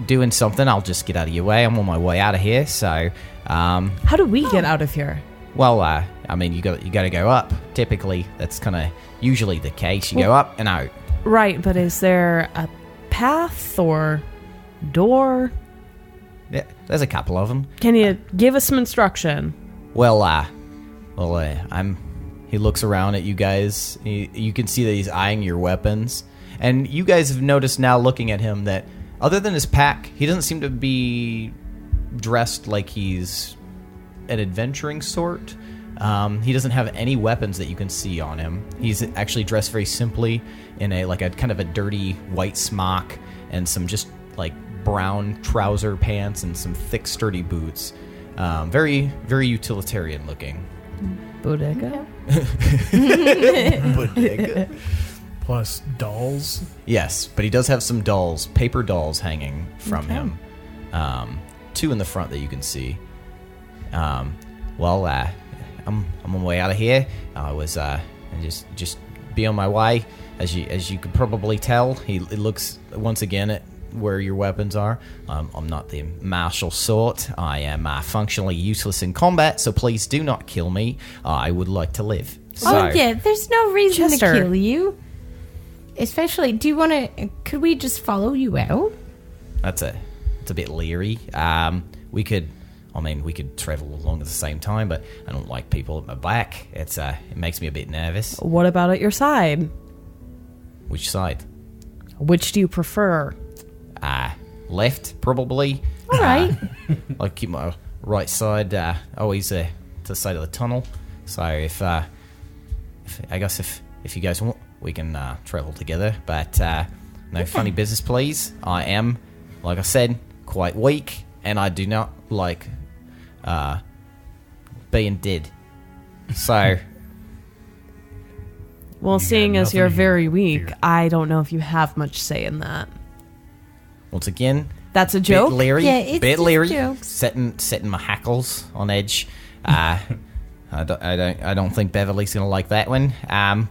doing something, I'll just get out of your way. I'm on my way out of here, so. How do we get out of here? Well, I mean, you got to go up. Typically, that's kind of usually the case. You go up and out. Right, but is there a path or door? Yeah, there's a couple of them. Can you give us some instruction? Well, he looks around at you guys. You can see that he's eyeing your weapons. And you guys have noticed now, looking at him, that other than his pack, he doesn't seem to be dressed like he's an adventuring sort. He doesn't have any weapons that you can see on him. He's actually dressed very simply in a kind of a dirty white smock and some just like brown trouser pants and some thick sturdy boots. Very, very utilitarian looking. Bodega? Bodega. Plus dolls. Yes, but he does have some dolls, paper dolls hanging from him. Two in the front that you can see. Well, I'm on my way out of here. I was just be on my way. As you could probably tell, it looks once again at where your weapons are. I'm not the martial sort. I am functionally useless in combat, so please do not kill me. I would like to live. So, Oh yeah, there's no reason Chester. to kill you. Especially, do you want to? Could we just follow you out? it's a bit leery. We could travel along at the same time, but I don't like people at my back. It makes me a bit nervous. What about at your side? Which side? Which do you prefer? Left, probably. All right. I keep my right side always to the side of the tunnel. So if you guys want, we can travel together. But no funny business, please. I am, like I said, quite weak, and I do not like being dead. So Well, You seeing got as you're nothing very here. weak, I don't know if you have much say in that. once again, That's a bit joke? leery, Yeah, it's bit just leery, jokes. setting my hackles on edge. I don't think Beverly's gonna like that one.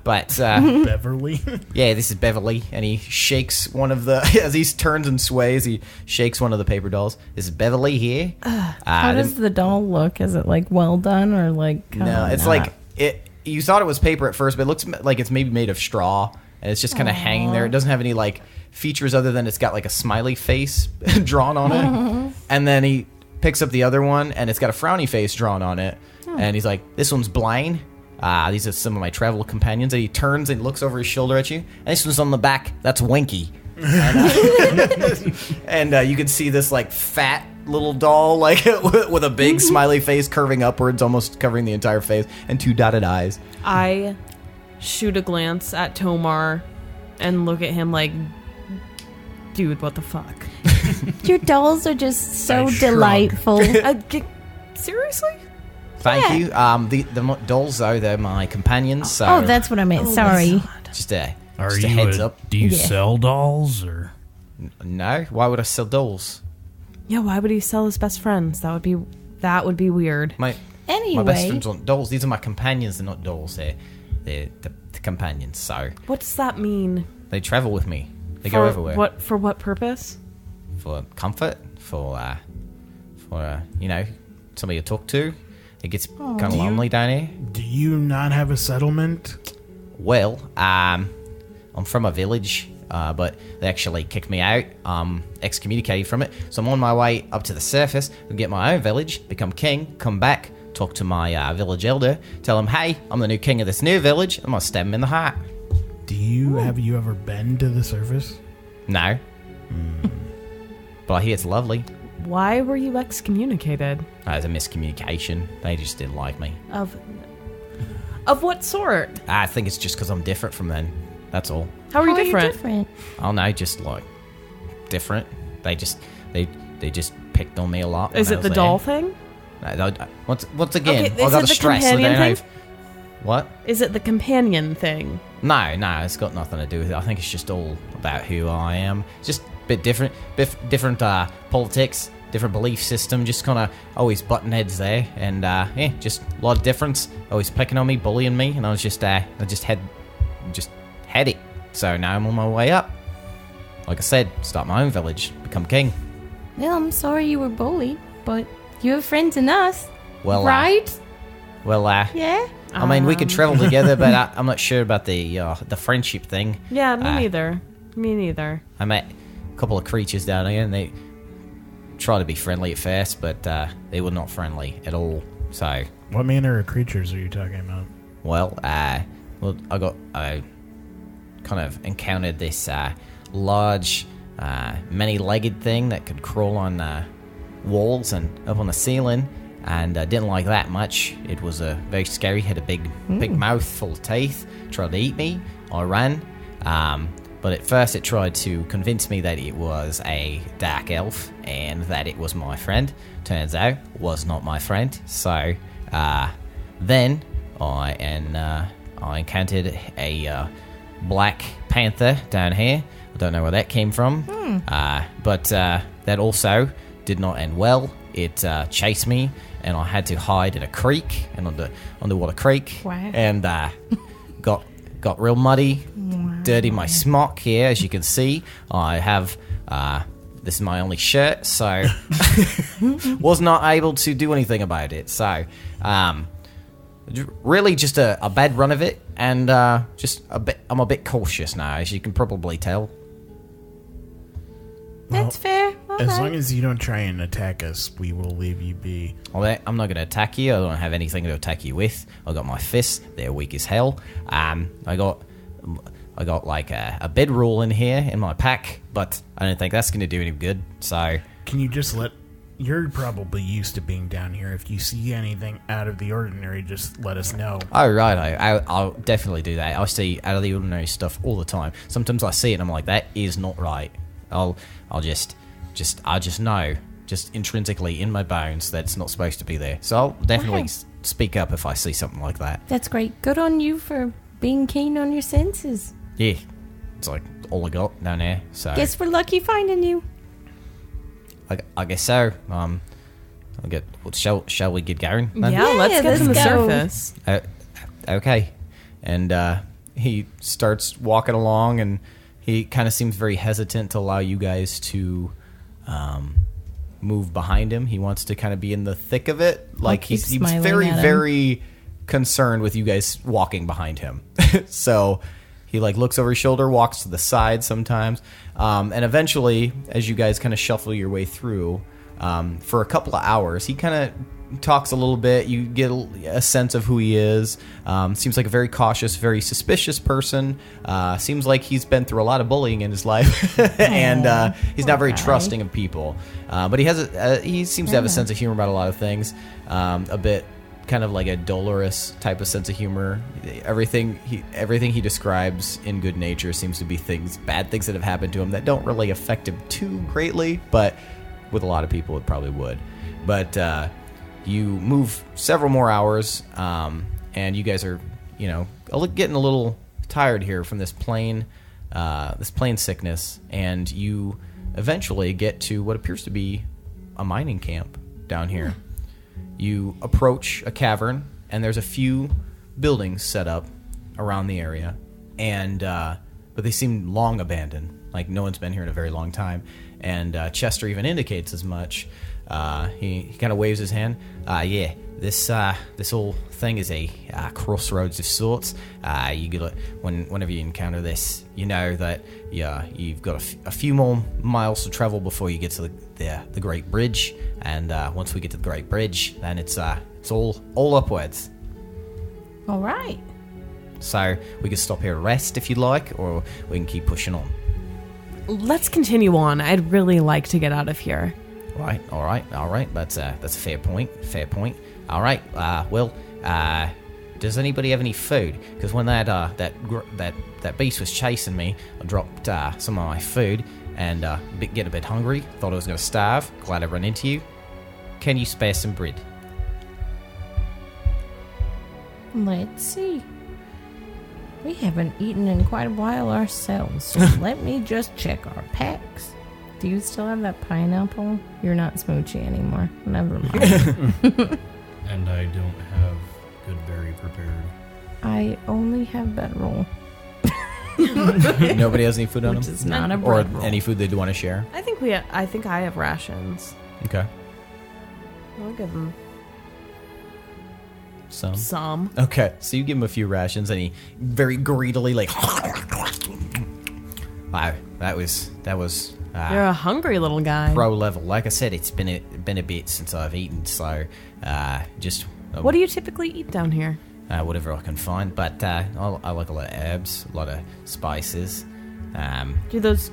But Beverly. yeah, this is Beverly, and he shakes one of the as he turns and sways. He shakes one of the paper dolls. This is Beverly here. How does the doll look? Is it like well done or like? No, it's like it. You thought it was paper at first, but it looks like it's maybe made of straw, and it's just kind of hanging there. It doesn't have any like features other than it's got like a smiley face drawn on it, and then he picks up the other one, and it's got a frowny face drawn on it, and he's like, "This one's Blaine. These are some of my travel companions." And he turns and looks over his shoulder at you, and this one's on the back. That's Winky, and you can see this like fat little doll like with a big smiley face curving upwards, almost covering the entire face, and two dotted eyes. I shoot a glance at Tomar and look at him like, dude, what the fuck? Your dolls are just so I shrug. delightful. Seriously? Thank you. The dolls though, they're my companions. So Oh, that's what I meant. Sorry. just a Are just a you heads up. Do you Yeah. sell dolls or? No, why would I sell dolls? Yeah, why would he sell his best friends? That That would be weird. My Anyway, best friends aren't dolls. These are my companions. They're not dolls. They're the companions. So What does that mean? they travel with me. They go everywhere. For what purpose? For comfort. For somebody to talk to. It gets kind of lonely down here. Do you not have a settlement? Well, I'm from a village, but they actually kicked me out, excommunicated from it. So I'm on my way up to the surface and get my own village, become king, come back, talk to my village elder, tell him, hey, I'm the new king of this new village. I'm gonna stab him in the heart. Have you ever been to the surface? No. But I hear it's lovely. Why were you excommunicated? There's a miscommunication. They just didn't like me. Of what sort? I think it's just because I'm different from them. That's all. How are you different? I don't know, just like different. They just picked on me a lot. Is it the doll thing? Once again, Okay, I is got it to the stress that they companion don't thing? have. What? Is it the companion thing? No, it's got nothing to do with it. I think it's just all about who I am. Just a bit different, different politics, different belief system. Just kind of always button heads there, and just a lot of difference. Always picking on me, bullying me, and I just had it. So now I'm on my way up. Like I said, start my own village, become king. well, I'm sorry you were bullied, but you have friends in us, Well, right? Yeah. I mean, we could travel together, but I'm not sure about the friendship thing. Yeah, me neither. I met a couple of creatures down here, and they tried to be friendly at first, but they were not friendly at all. So, What manner of creatures are you talking about? well, I kind of encountered this large, many-legged thing that could crawl on walls and up on the ceiling, and I didn't like that much. It was very scary. Had a big mouth full of teeth. Tried to eat me. I ran. But at first it tried to convince me that it was a dark elf and that it was my friend. Turns out it was not my friend. So then I encountered a black panther down here. I don't know where that came from. But that also did not end well. It chased me, and I had to hide in a creek, an underwater creek. Wow. And got real muddy, dirty my smock here, as you can see. I have this is my only shirt, so was not able to do anything about it. So really just a bad run of it, and I'm a bit cautious now, as you can probably tell. That's fair. As Okay. long as you don't try and attack us, we will leave you be. Well, I'm not going to attack you. I don't have anything to attack you with. I got my fists. They're weak as hell. I got like a bedroll in here in my pack, but I don't think that's going to do any good. So Can you just You're probably used to being down here. If you see anything out of the ordinary, just let us know. oh right, I'll definitely do that. I see out of the ordinary stuff all the time. Sometimes I see it and I'm like, that is not right. I'll just know, just intrinsically in my bones, that's not supposed to be there. So I'll definitely Wow. speak up if I see something like that. That's great. Good on you for being keen on your senses. Yeah, it's like all I got down there. So Guess we're lucky finding you. I guess so. Shall we get going then? Yeah, let's get to the let's go. surface. Okay. And he starts walking along, and he kind of seems very hesitant to allow you guys to move behind him. He wants to kind of be in the thick of it. Like he keep seems smiling very, at him. very concerned with you guys walking behind him. So he like looks over his shoulder, walks to the side sometimes, and eventually, as you guys kind of shuffle your way through, for a couple of hours, he kind of talks a little bit. You get a sense of who he is. Seems like a very cautious, very suspicious person. Seems like he's been through a lot of bullying in his life, and he's not very guy. trusting of people. But he seems to have a sense of humor about a lot of things. A bit kind of like a dolorous type of sense of humor. Everything he describes in good nature seems to be bad things that have happened to him that don't really affect him too greatly, but with a lot of people it probably would. But you move several more hours, and you guys are, getting a little tired here from this plane sickness, and you eventually get to what appears to be a mining camp down here. You approach a cavern, and there's a few buildings set up around the area, and but they seem long abandoned. Like no one's been here in a very long time. And Chester even indicates as much. He kind of waves his hand. Yeah, this whole thing is a crossroads of sorts. You get whenever you encounter this, you know that you've got a few more miles to travel before you get to the Great Bridge. And once we get to the Great Bridge, then it's all upwards. All right. So we can stop here to rest if you'd like, or we can keep pushing on. Let's continue on. I'd really like to get out of here. Right, all right. That's a fair point. All right. Does anybody have any food? Because when that beast was chasing me, I dropped some of my food and getting a bit hungry. Thought I was going to starve. Glad I ran into you. Can you spare some bread? Let's see. We haven't eaten in quite a while ourselves, so let me just check our packs. Do you still have that pineapple? You're not smoochy anymore. Never mind. And I don't have good berry prepared. I only have bedroll. Nobody has any food on Which them? is not a Or bread roll. any food they'd want to share? I think I have rations. Okay. I'll give him Some. some. Okay, so you give him a few rations, and he very greedily wow, that was You're a hungry little guy. pro level. Like I said, it's been a bit since I've eaten, so just What do you typically eat down here? whatever I can find. But I like a lot of herbs, a lot of spices. Do those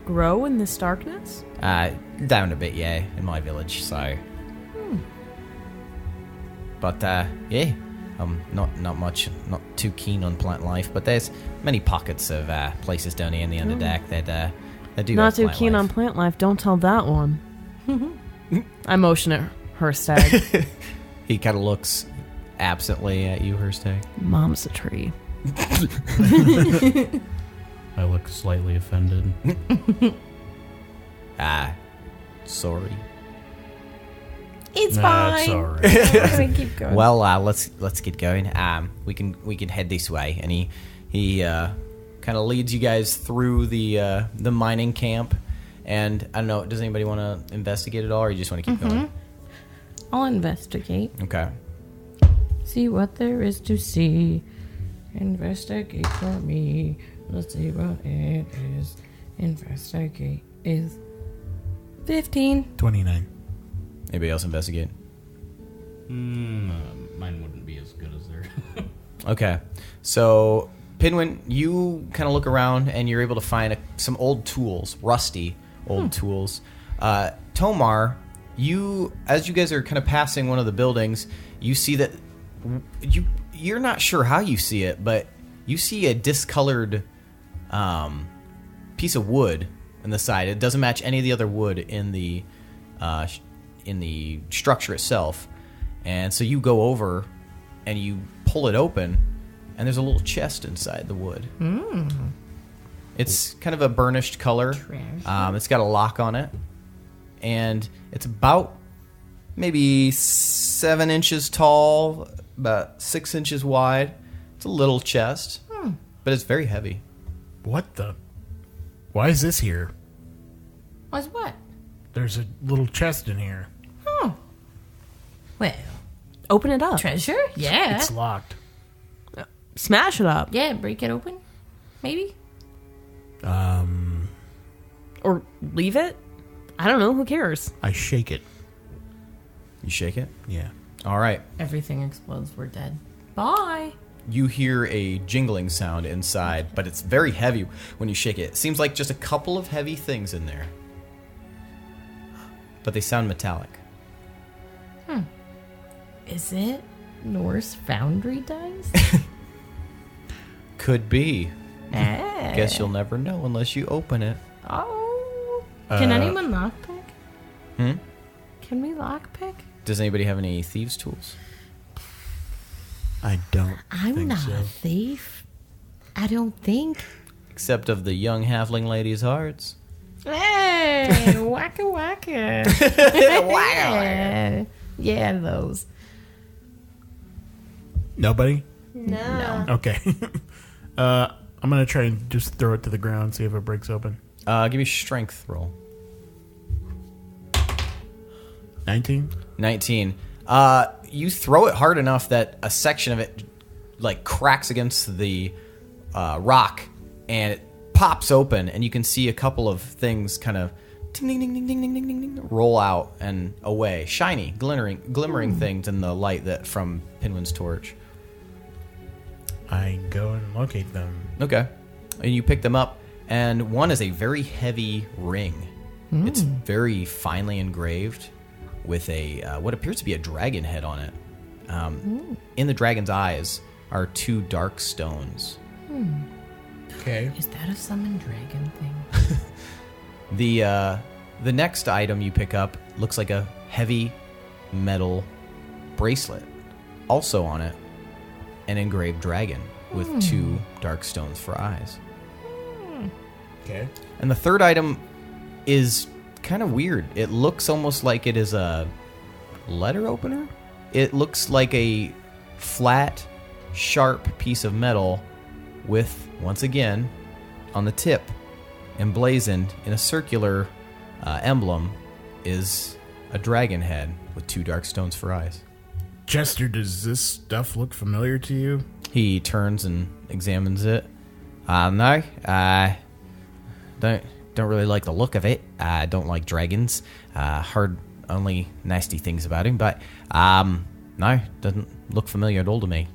grow in this darkness? Down a bit, yeah, in my village. So, but yeah, I'm not too keen on plant life. But there's many pockets of places down here in the Underdark that do. Not have too plant keen life. on plant life. Don't tell that one. I motion at Hirstag. He kind of looks absently at you, Hirstag. Mom's a tree. I look slightly offended. Sorry. It's Nah, fine. it's alright. We're gonna keep going. Well, let's get going. We can head this way, and he kind of leads you guys through the mining camp. And I don't know, does anybody want to investigate it all, or you just want to keep going? I'll investigate. Okay. See what there is to see. Investigate for me. Let's see what it is. Investigate is 15. 29. Anybody else investigate? Mine wouldn't be as good as theirs. Okay. So, Pinwin, you kind of look around and you're able to find some old tools, rusty old tools. Tomar, as you guys are kind of passing one of the buildings, you see that you're not sure how you see it, but you see a discolored piece of wood on the side. It doesn't match any of the other wood in the structure itself. And so you go over and you pull it open, and there's a little chest inside the wood. It's kind of a burnished color. It's got a lock on it, and it's about maybe 7 inches tall, about 6 inches wide. It's a little chest, but it's very heavy. What the? Why is this here? Was what? There's a little chest in here. Oh. Well, Open it up. treasure? Yeah. It's locked. Smash it up. Yeah, break it open. Maybe? Or leave it. I don't know. Who cares? I shake it. You shake it? Yeah. All right. Everything explodes. We're dead. Bye. You hear a jingling sound inside, but it's very heavy when you shake it. It seems like just a couple of heavy things in there. But they sound metallic. Is it Norse foundry dice? Could be. Ah. Guess you'll never know unless you open it. Oh. Can anyone lockpick? Can we lockpick? Does anybody have any thieves' tools? I don't I'm think not so. a thief. I don't think. Except of the young halfling lady's hearts. Hey, wacka wacka. Yeah, those. Nobody? No. Okay. I'm going to try and just throw it to the ground, see if it breaks open. Give me a strength roll. 19? 19. You throw it hard enough that a section of it like cracks against the rock, and it pops open, and you can see a couple of things kind of ding, ding, ding, ding, ding, ding, ding, ding, ding, roll out and away. Shiny, glimmering things in the light that from Pinwin's torch. I go and locate them. Okay. And you pick them up, and one is a very heavy ring. It's very finely engraved with a what appears to be a dragon head on it. In the dragon's eyes are 2 dark stones. Okay. Is that a summon dragon thing? The next item you pick up looks like a heavy metal bracelet. Also on it, an engraved dragon with 2 dark stones for eyes. Okay. And the third item is kind of weird. It looks almost like it is a letter opener. It looks like a flat, sharp piece of metal with, once again, on the tip, emblazoned in a circular emblem, is a dragon head with 2 dark stones for eyes. Chester, does this stuff look familiar to you? He turns and examines it. No, I don't really like the look of it. I don't like dragons. Heard only nasty things about him, but no, doesn't look familiar at all to me.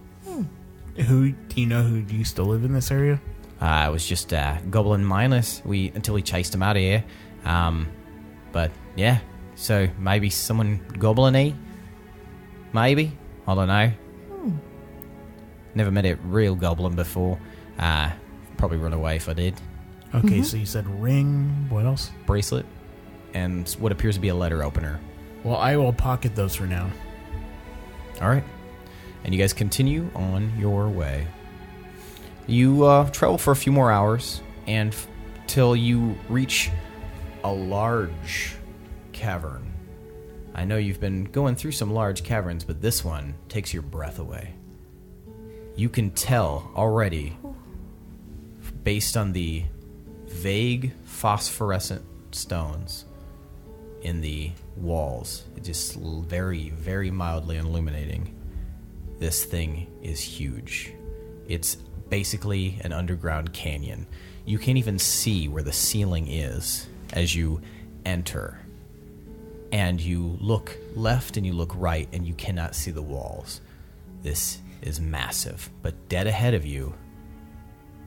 Do you know who used to live in this area? It was just goblin mindless until we chased him out of here. But yeah, so maybe someone goblin-y? Maybe? I don't know. Never met a real goblin before. Probably run away if I did. Okay, so you said ring. What else? Bracelet and what appears to be a letter opener. Well, I will pocket those for now. All right. And you guys continue on your way. You travel for a few more hours and till you reach a large cavern. I know you've been going through some large caverns, but this one takes your breath away. You can tell already, based on the vague phosphorescent stones in the walls, just very, very mildly illuminating, this thing is huge. It's basically an underground canyon. You can't even see where the ceiling is as you enter. And you look left and you look right and you cannot see the walls. This is massive. But dead ahead of you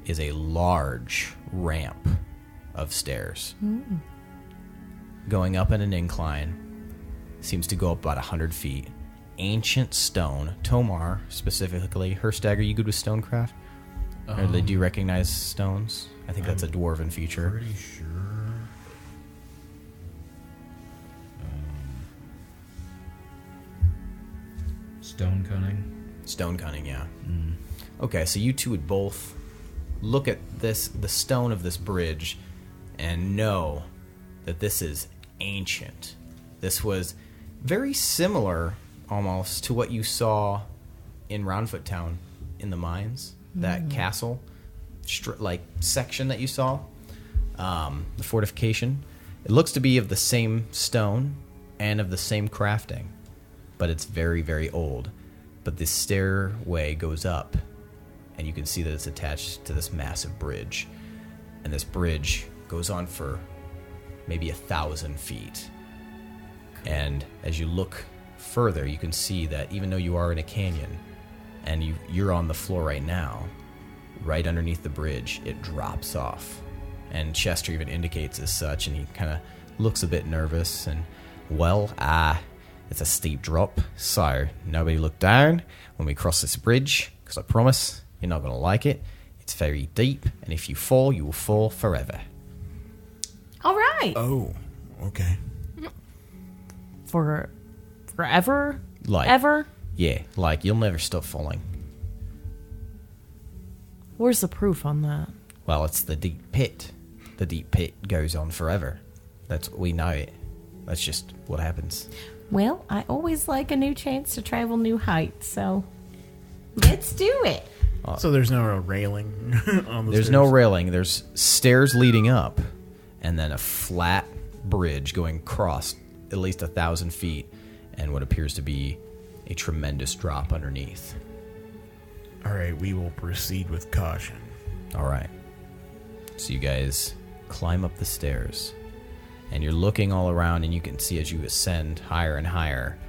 is a large ramp of stairs. Going up in an incline. Seems to go up about 100 feet. Ancient stone. Tomar, specifically. Hirstag, are you good with stonecraft? Or do you recognize stones? I think that's a dwarven feature. Pretty sure. Stone cunning. Stone cunning, yeah. Okay, so you two would both look at the stone of this bridge and know that this is ancient. This was very similar almost to what you saw in Roundfoot Town in the mines, that castle section that you saw, the fortification. It looks to be of the same stone and of the same crafting, but it's very, very old. But this stairway goes up, and you can see that it's attached to this massive bridge. And this bridge goes on for maybe 1,000 feet. And as you look further, you can see that even though you are in a canyon, and you're on the floor right now, right underneath the bridge, it drops off. And Chester even indicates as such, and he kind of looks a bit nervous. And, well, it's a steep drop, so nobody look down when we cross this bridge, because I promise you're not going to like it. It's very deep, and if you fall, you will fall forever. All right. Oh, okay. Forever? Like, Ever? Yeah, like you'll never stop falling. Where's the proof on that? Well, it's the deep pit. The deep pit goes on forever. We know it. That's just what happens. Well, I always like a new chance to travel new heights, so let's do it. So there's no railing on the There's stairs? no railing. There's stairs leading up, and then a flat bridge going across at least 1,000 feet, and what appears to be a tremendous drop underneath. All right, we will proceed with caution. All right. So you guys climb up the stairs, and you're looking all around, and you can see as you ascend higher and higher,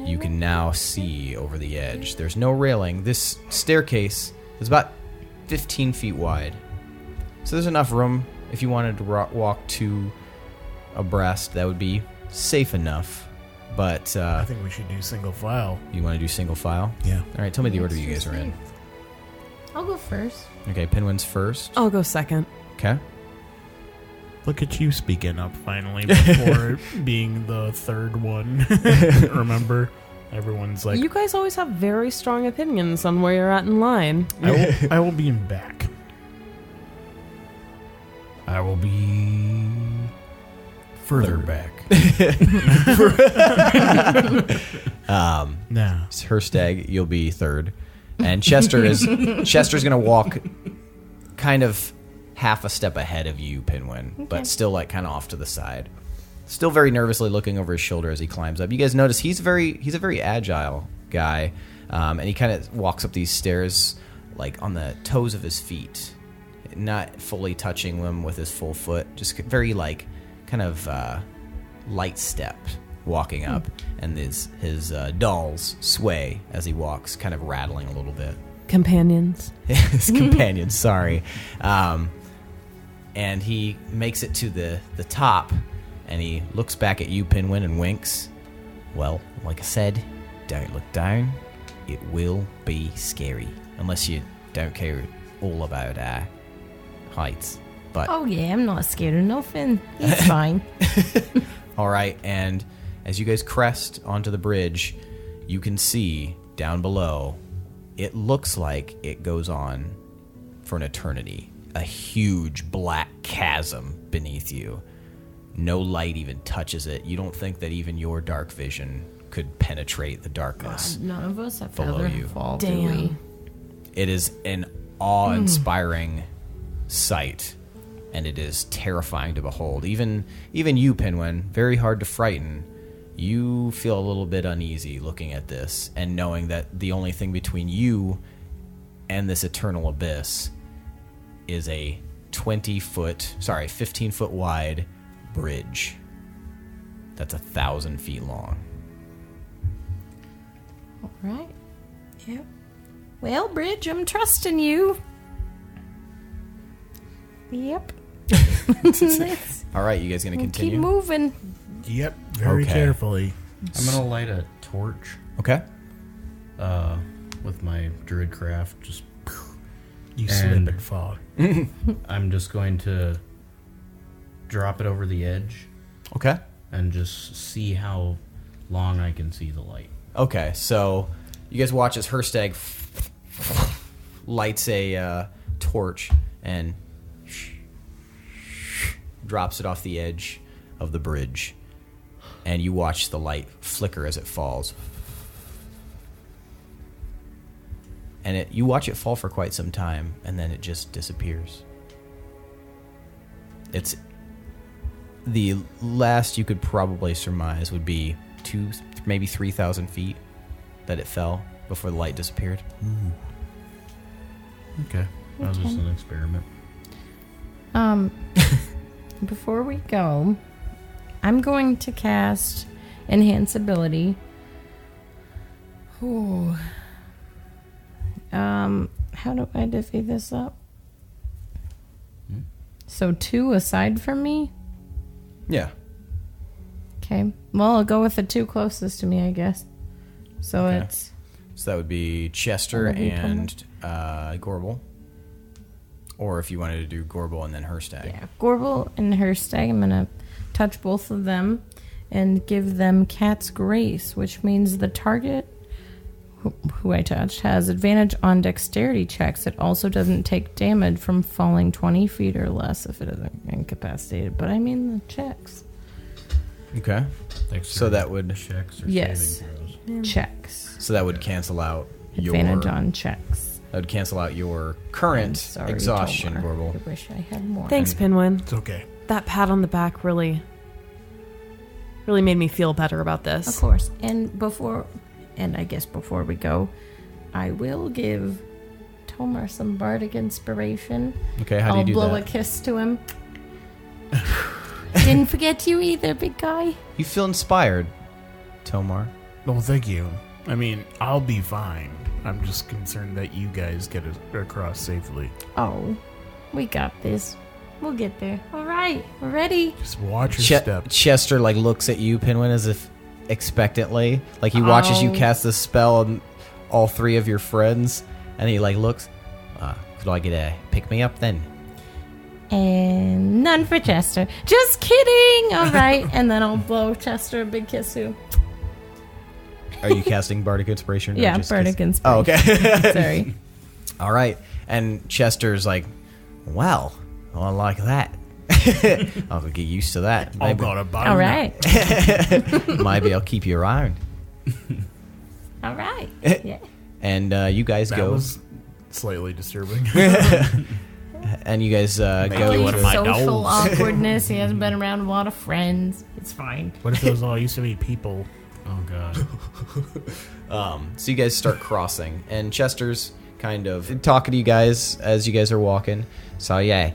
you can now see over the edge. There's no railing. This staircase is about 15 feet wide. So there's enough room if you wanted to walk two abreast. That would be safe enough. But I think we should do single file. you want to do single file? Yeah. All right, tell me the order you guys are in. I'll go first. Okay, Pinwin's first. I'll go second. Okay. Look at you speaking up finally before being the third one. Remember? Everyone's like, You guys always have very strong opinions on where you're at in line. I will be in back. I will be further back. No. Hirstag, you'll be third. And Chester's going to walk kind of half a step ahead of you, Pinwin, but still like kind of off to the side. Still very nervously looking over his shoulder as he climbs up. You guys notice he's a very agile guy, and he kind of walks up these stairs like on the toes of his feet, not fully touching them with his full foot, just very like kind of light step walking up, and his dolls sway as he walks, kind of rattling a little bit. Companions. His companions, sorry. And he makes it to the top, and he looks back at you, Pinwin, and winks. Well, like I said, don't look down. It will be scary, unless you don't care all about heights. But Oh, yeah, I'm not scared of nothing. It's fine. all right, and as you guys crest onto the bridge, you can see down below, it looks like it goes on for an eternity. A huge black chasm beneath you. No light even touches it. You don't think that even your dark vision could penetrate the darkness. None of us have Below feather you. fall, do Damn. we? It is an awe-inspiring sight, and it is terrifying to behold. Even you, Pinwin, very hard to frighten. You feel a little bit uneasy looking at this and knowing that the only thing between you and this eternal abyss is a 15 foot wide bridge that's 1,000 feet long. All right. Yep. Well, Bridge, I'm trusting you. Yep. Let's All right, you guys gonna continue? keep moving. Yep, very Okay. carefully. I'm gonna light a torch Okay. with my druid craft. Just You And- slip and fall. I'm just going to drop it over the edge Okay. and just see how long I can see the light. Okay, so you guys watch as Hirstag lights a torch and drops it off the edge of the bridge, and you watch the light flicker as it falls. And you watch it fall for quite some time, and then it just disappears. It's the last you could probably surmise would be 2,000, maybe 3,000 feet that it fell before the light disappeared. Okay. That was just an experiment. Before we go, I'm going to cast Enhance Ability. Ooh. How do I divvy this up? So 2 aside from me? Yeah. Okay. Well, I'll go with the 2 closest to me, I guess. So Okay. it's... So that would be Chester That would be and Gorbel. Or if you wanted to do Gorbel and then Hirstag. Yeah, Gorbel and Hirstag, I'm going to touch both of them and give them Cat's Grace, which means the target who I touched has advantage on dexterity checks. It also doesn't take damage from falling 20 feet or less if it isn't incapacitated. But I mean the checks. Okay. So that would checks or Yes. saving throws. Checks. so that would cancel out Advantage your on checks. that would cancel out your current Sorry, exhaustion, Tomar. Gorbel. I wish I had more. Thanks, Pinwin. It's okay. That pat on the back really made me feel better about Of this. course. And I guess before we go, I will give Tomer some bardic inspiration. Okay, how do I'll you do blow that? a kiss to him. Didn't forget you either, big guy. You feel inspired, Tomar. Well, thank you. I mean, I'll be fine. I'm just concerned that you guys get across safely. Oh, we got this. We'll get there. All right, we're ready. Just watch your step. Chester looks at you, Pinwin, as if expectantly, like he watches you cast the spell on all three of your friends, and he looks. Could I get a pick me up then? And none for Chester. Just kidding. All right, and then I'll blow Chester a big kiss too. Are you casting bardic inspiration? Or Yeah, just bardic kiss- inspiration. Oh, okay. Sorry. All right, and Chester's like, well, I like that. I'll get used to that. I'll Maybe, go to bottom. All right. maybe I'll keep you around. All right. Yeah. And you guys That go. was slightly disturbing. And you guys Make go. you one of my Social dolls. awkwardness. He hasn't been around a lot of friends. It's fine. What if those all used to be people? Oh god. So you guys start crossing, and Chester's kind of talking to you guys as you guys are walking. So yeah,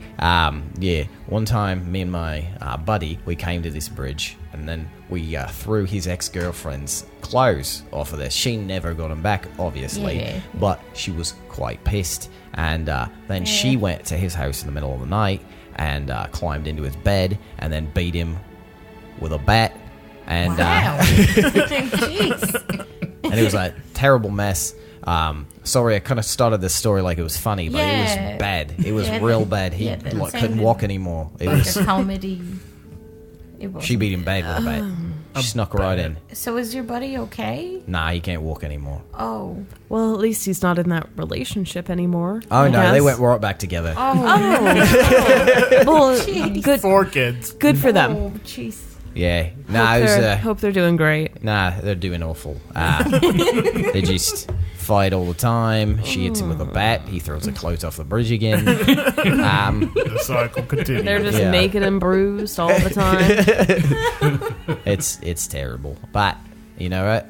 one time me and my buddy, we came to this bridge, and then we threw his ex-girlfriend's clothes off of this. She never got them back, obviously, Yeah. but she was quite pissed. And then she went to his house in the middle of the night and climbed into his bed and then beat him with a bat. And Wow. Jeez. and it was a terrible mess. Sorry, I kind of started this story like it was funny, but it Yeah. was bad. It was Yeah, real bad. He that couldn't sounded walk anymore. It Like was. a comedy. It was. She beat him bad with a bat. She snuck right in. So is your buddy okay? Nah, he can't walk anymore. Oh. Well, at least he's not in that relationship anymore. Oh I no, they guess. went right back together. Oh. Well, Jeez. 4 kids. good for them. Oh, jeez. Yeah, nah, it was. Hope they're doing great. Nah, they're doing awful. They just fight all the time. She hits him with a bat. He throws the clothes off the bridge again. The cycle continues. They're just Yeah. naked and bruised all the time. It's terrible. But you know what?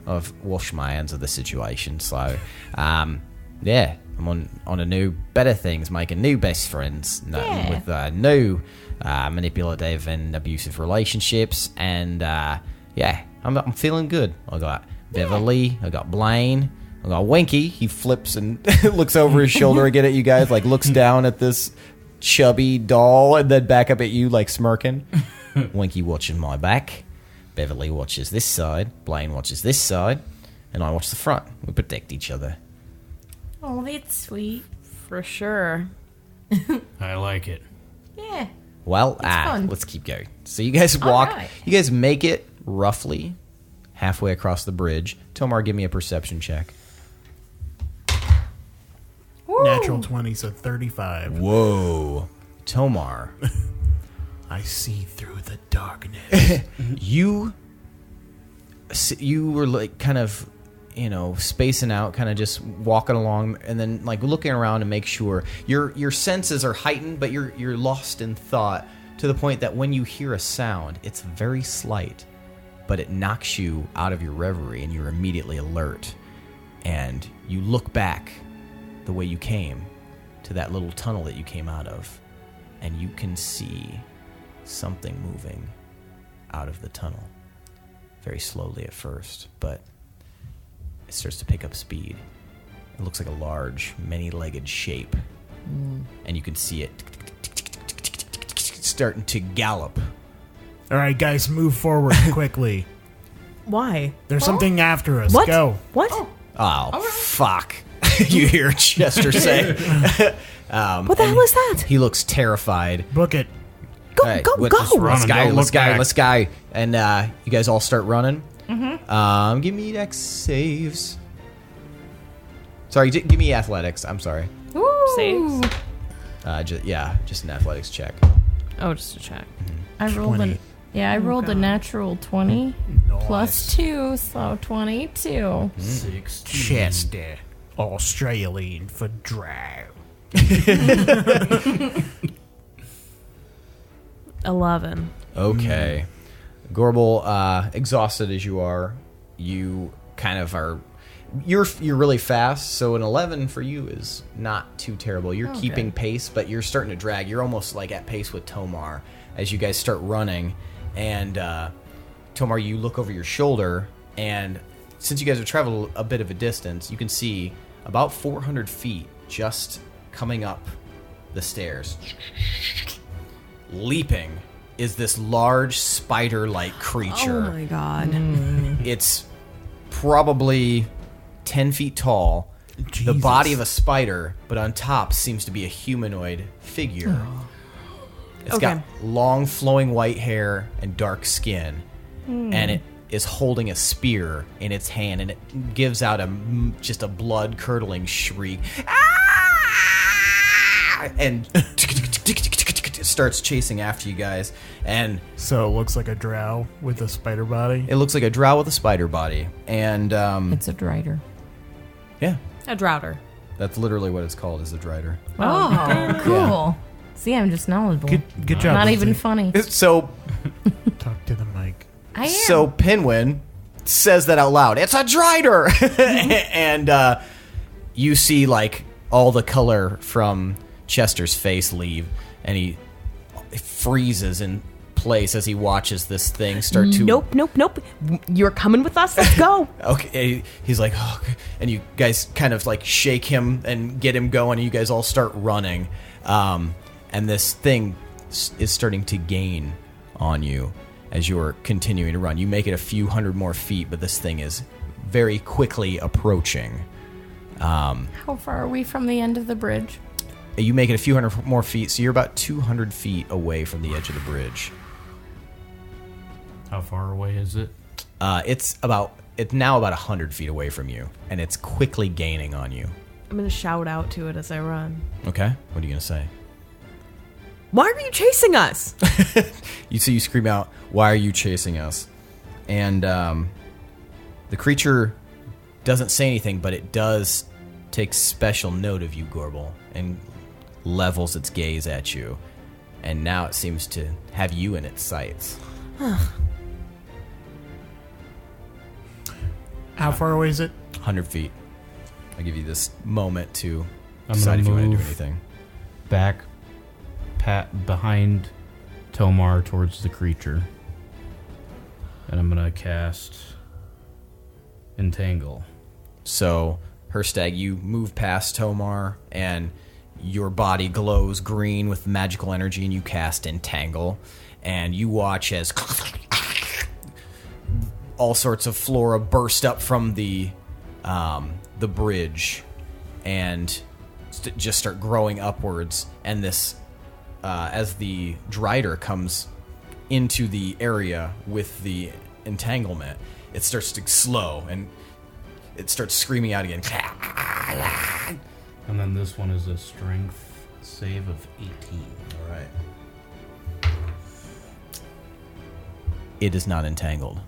I've washed my hands of the situation. So, yeah, I'm on a new, better things, making new best friends Yeah. with new manipulative and abusive relationships, and yeah, I'm feeling good. I got Beverly, I got Blaine, I got Winky. He flips and looks over his shoulder again at you guys, like looks down at this chubby doll, and then back up at you, like smirking. Winky watching my back. Beverly watches this side. Blaine watches this side, and I watch the front. We protect each other. Oh, that's sweet. For sure. I like it. Yeah. Well, fun. let's keep going. So you guys walk. right. You guys make it roughly halfway across the bridge. Tomar, give me a perception check. Woo. Natural 20, so 35. Whoa, Tomar, I see through the darkness. you were like kind of, spacing out, kind of just walking along, and then like looking around to make sure your senses are heightened, but you're lost in thought to the point that when you hear a sound, it's very slight, but it knocks you out of your reverie, and you're immediately alert, and you look back the way you came to that little tunnel that you came out of, and you can see something moving out of the tunnel, very slowly at first, but it starts to pick up speed. It looks like a large, many-legged shape. And you can see it starting to gallop. All right, guys, move forward quickly. Why? There's something after us. What? Go. What? Oh, fuck. You hear Chester say. What the hell is that? He looks terrified. Book it. Go, All right, go, what- go! run. Let's and go, don't let's look go, back. let's go. And you guys all start running. Mm-hmm. Give me dex saves. Sorry, give me athletics. I'm sorry. Woo. Saves? Just an athletics check. Oh, just to check. I rolled 20. an Yeah, I rolled a natural 20 plus 2, so 22. 16. Chester, Australian for drow. 11. Okay. Gorbel, exhausted as you are, you kind of are... You're really fast, so an 11 for you is not too terrible. You're keeping pace, but you're starting to drag. You're almost like at pace with Tomar as you guys start running. And Tomar, you look over your shoulder, and since you guys have traveled a bit of a distance, you can see about 400 feet just coming up the stairs. Leaping is this large spider-like creature. Oh my god. It's probably 10 feet tall, the body of a spider, but on top seems to be a humanoid figure. It's got long flowing white hair and dark skin, and it is holding a spear in its hand, and it gives out just a blood-curdling shriek. Ah! And starts chasing after you guys, and So it looks like a drow with a spider body. it looks like a drow with a spider body. And It's a drider. yeah, A droughter. that's literally what it's called, is the drider. Oh, cool. See, I'm just knowledgeable. Good job. Not Lindsey. even funny. So Talk to the mic. I am. So Pinwin says that out loud. It's a drider, and you see like all the color from Chester's face leave, and he freezes in place as he watches this thing start to. Nope. You're coming with us. Let's go. Okay, he's like, oh, okay. And you guys kind of like shake him and get him going, and you guys all start running. And this thing is starting to gain on you as you're continuing to run. You make it a few hundred more feet, but this thing is very quickly approaching. How far are we from the end of the bridge? You make it a few hundred more feet, so you're about 200 feet away from the edge of the bridge. How far away is it? It's now about 100 feet away from you, and it's quickly gaining on you. I'm going to shout out to it as I run. Okay, what are you going to say? Why are you chasing us? You scream out, "Why are you chasing us?" And the creature doesn't say anything, but it does take special note of you, Gorbel, and levels its gaze at you. And now it seems to have you in its sights. How far away is it? 100 feet. I'll give you this moment to I'm decide gonna if you want to do move anything. back, behind Tomar towards the creature. And I'm going to cast Entangle. So, Hirstag, you move past Tomar, and your body glows green with magical energy, and you cast Entangle. And you watch as all sorts of flora burst up from the bridge and just start growing upwards. And this, as the drider comes into the area with the entanglement, it starts to slow and it starts screaming out again. And then this one is a strength save of 18. All right. It is not entangled.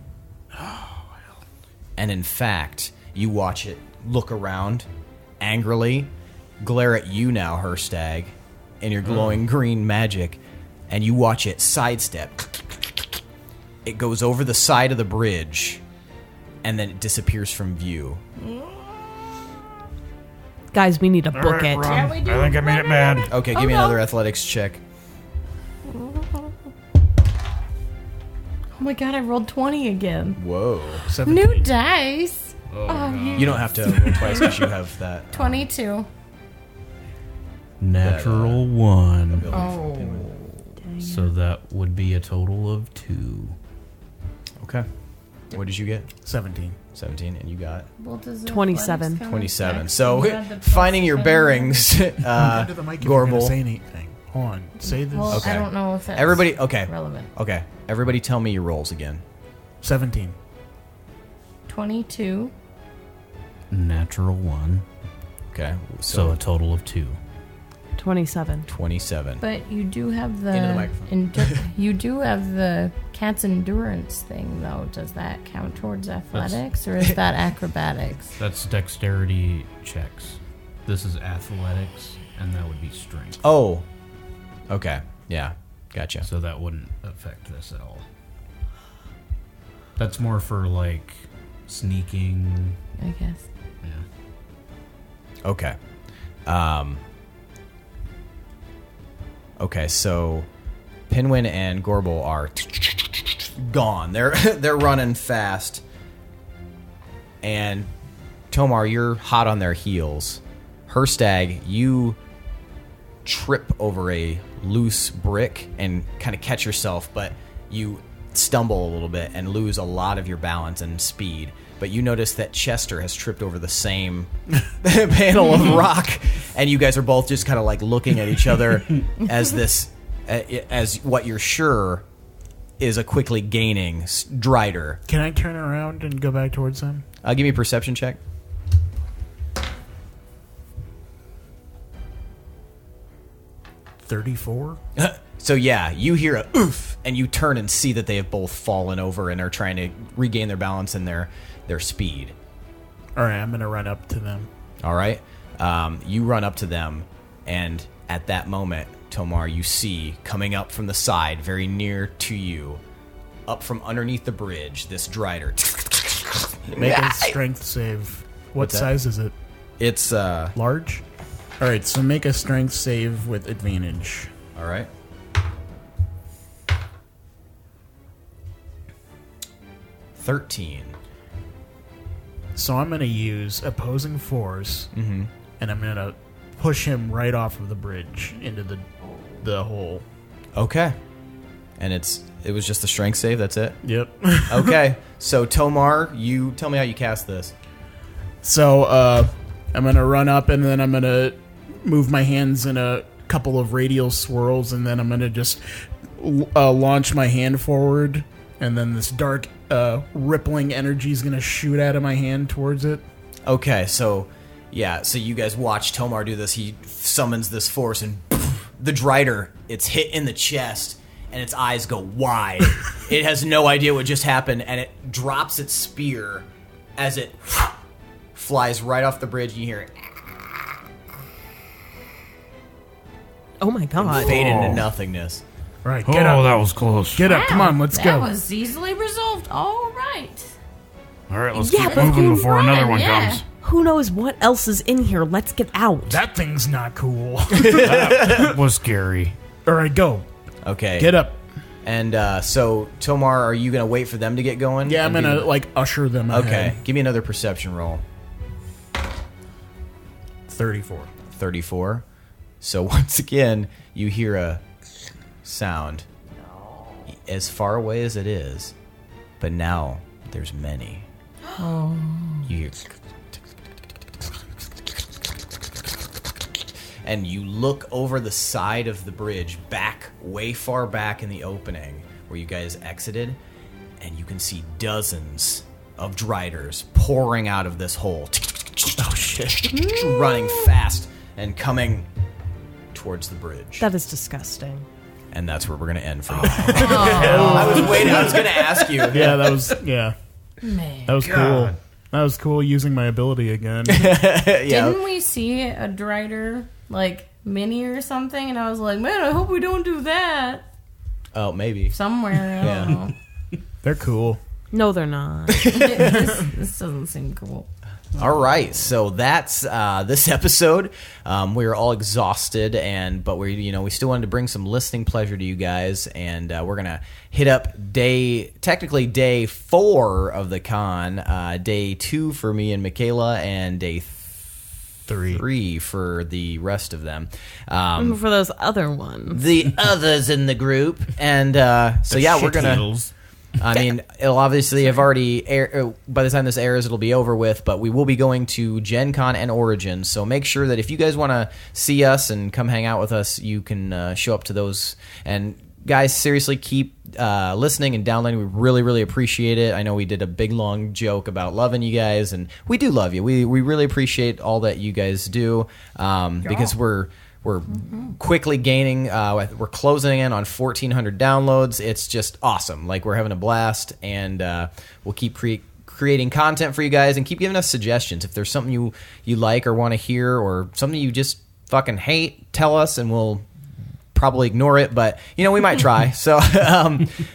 And in fact, you watch it look around angrily, glare at you now, Hirstag, in your glowing green magic, and you watch it sidestep. It goes over the side of the bridge, and then it disappears from view. Guys, we need to book it. I think I made it mad. Okay, give me another athletics check. Oh my god, I rolled 20 again. Whoa. 17. New dice. You don't have to roll twice because you have that. 22. Natural 1. ability from Oh. Pinwin. So that would be a total of 2. Okay. What did you get? 17. 17, and you got Well, does 27. 27. So, finding your bearings, Into the mic if you're gonna Gorbel. say anything. Hold on. Say this. Well, Okay. I don't know if that's Everybody, okay. relevant. Okay. Everybody tell me your rolls again. 17. 22. Natural 1. Okay. So a total of 2. 27. 27. But you do have the, Into the microphone. you do have the cat's endurance thing, though, does that count towards athletics, or is that acrobatics? That's dexterity checks. This is athletics, and that would be strength. Oh. Okay. Yeah. Gotcha. So that wouldn't affect this at all. That's more for, like, sneaking. I guess. Yeah. Okay. Okay, so Pinwin and Gorbel are gone. They're running fast. And Tomar, you're hot on their heels. Hirstag, you trip over a loose brick and kind of catch yourself, but you stumble a little bit and lose a lot of your balance and speed. But you notice that Chester has tripped over the same panel of rock, and you guys are both just kind of like looking at each other as what you're sure is a quickly gaining Drider. Can I turn around and go back towards them? Give me a perception check. 34. So yeah, you hear a oof, and you turn and see that they have both fallen over and are trying to regain their balance and their speed. All right, I'm gonna run up to them. All right, you run up to them, and at that moment, Tomar, you see coming up from the side, very near to you, up from underneath the bridge, this Drider. Make a strength save. What What's that? size is it? It's Large? All right, so make a strength save with advantage. all right. 13. So I'm going to use opposing force, and I'm going to push him right off of the bridge into the hole. Okay. And it was just the strength save, that's it? Yep. Okay. So Tomar, you tell me how you cast this. So I'm going to run up, and then I'm going to move my hands in a couple of radial swirls, and then I'm going to just launch my hand forward, and then this dark rippling energy is going to shoot out of my hand towards it. Okay, so yeah, so you guys watch Tomar do this. He summons this force, and the Drider, it's hit in the chest, and its eyes go wide. It has no idea what just happened, and it drops its spear as it flies right off the bridge. You hear it Oh my god. fade into nothingness. Right, get up. that was close. Get up, come on, let's that go. was easily resolved. All right. All right, let's Yeah, keep but moving who before run? another one Yeah. comes. Who knows what else is in here? Let's get out. That thing's not cool. That was scary. All right, go. Okay. Get up. And so, Tomar, are you going to wait for them to get going? Yeah, I'm And going do- to, like, usher them Okay, ahead. give me another perception roll. 34. 34. So once again, you hear a sound as far away as it is, but now there's many. You hear, and you look over the side of the bridge, back, way far back in the opening where you guys exited, and you can see dozens of Driders pouring out of this hole. Oh shit! Running fast and coming towards the bridge. That is disgusting. And that's where we're going to end for now. I was waiting. I was going to ask you. Yeah, that was, yeah. Man. That was cool. That was cool using my ability again. Yeah. Didn't we see a Drider, like, mini or something? And I was like, man, I hope we don't do that. Oh, maybe. Somewhere. I don't know. They're cool. No, they're not. This doesn't seem cool. All right, so that's this episode. We were all exhausted, but we still wanted to bring some listening pleasure to you guys, and we're gonna hit up day 4 of the con, day 2 for me and Michaela, and day 3 for the rest of them. For those other ones. The others in the group, and so yeah, we're gonna. Shitheels. I mean, it'll obviously have already by the time this airs, it'll be over with, but we will be going to Gen Con and Origins, so make sure that if you guys want to see us and come hang out with us, you can show up to those. And guys, seriously, keep listening and downloading. We really, really appreciate it. I know we did a big, long joke about loving you guys, and we do love you. We really appreciate all that you guys do, because we're we're quickly gaining. We're closing in on 1,400 downloads. It's just awesome. Like, we're having a blast, and we'll keep creating content for you guys, and keep giving us suggestions. If there's something you like or want to hear, or something you just fucking hate, tell us, and we'll probably ignore it, but we might try. So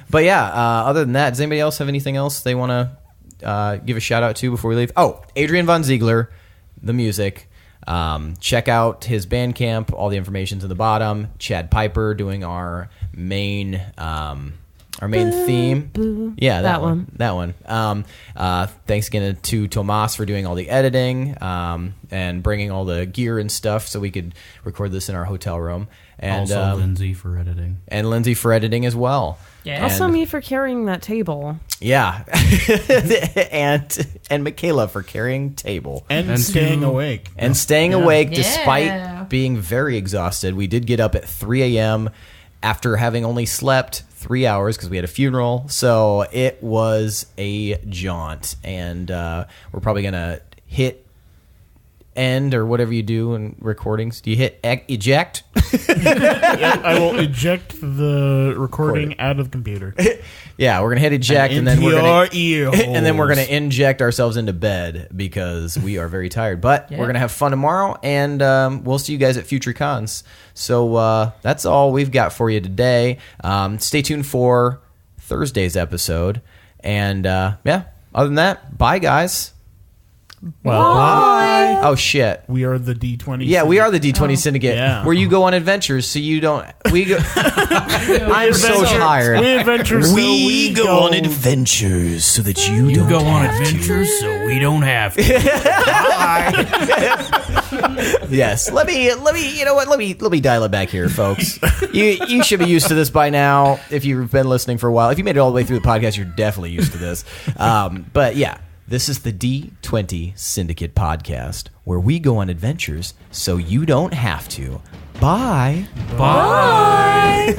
but yeah, other than that, does anybody else have anything else they want to give a shout out to before we leave? Adrian Von Ziegler, the music. Check out his Bandcamp. All the information's in the bottom. Chad Piper doing our main theme. Yeah, that one. Thanks again to Tomas for doing all the editing and bringing all the gear and stuff so we could record this in our hotel room. And also Lindsey for editing. And Lindsey for editing as well. Yeah. Also me for carrying that table. Yeah. and Michaela for carrying table. And staying awake. And staying awake despite being very exhausted. We did get up at 3 a.m. after having only slept 3 hours because we had a funeral. So it was a jaunt. And we're probably going to hit end or whatever you do in recordings. Do you hit eject? Yeah, I will eject the recording out of the computer. Yeah, we're gonna hit eject, and then we're gonna inject ourselves into bed because we are very tired. But we're gonna have fun tomorrow, and we'll see you guys at future cons. So that's all we've got for you today. Stay tuned for Thursday's episode, and other than that, bye guys. Well, bye. Oh shit. We are the D20. Yeah, we are the D20 Syndicate, where you go on adventures, so you don't. We go. I'm so tired. We go on adventures so that you don't. Go on adventures, so we don't have to. Yes. Let me. You know what? Let me dial it back here, folks. You should be used to this by now if you've been listening for a while. If you made it all the way through the podcast, you're definitely used to this. But yeah. This is the D20 Syndicate podcast, where we go on adventures so you don't have to. Bye. Bye.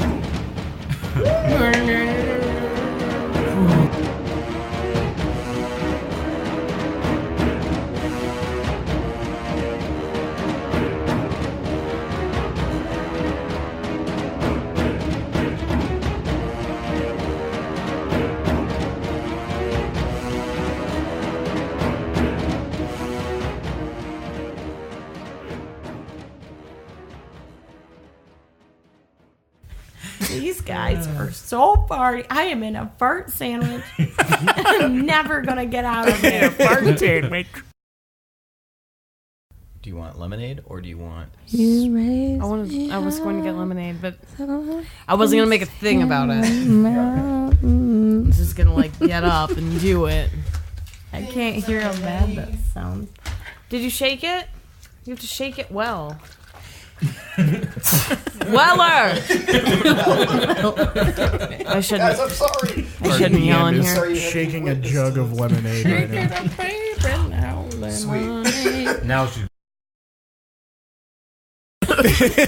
These guys are so party. I am in a fart sandwich. I'm never going to get out of there. Fart sandwich. Do you want lemonade or do you want... I was going to get lemonade, but I wasn't going to make a thing about it. I was just going to get up and do it. I can't hear how bad that sounds. Did you shake it? You have to shake it well. Weller! I shouldn't. Guys, I'm sorry. I shouldn't yell in Is here. shaking a jug of lemonade right now. Sweet. Now she's...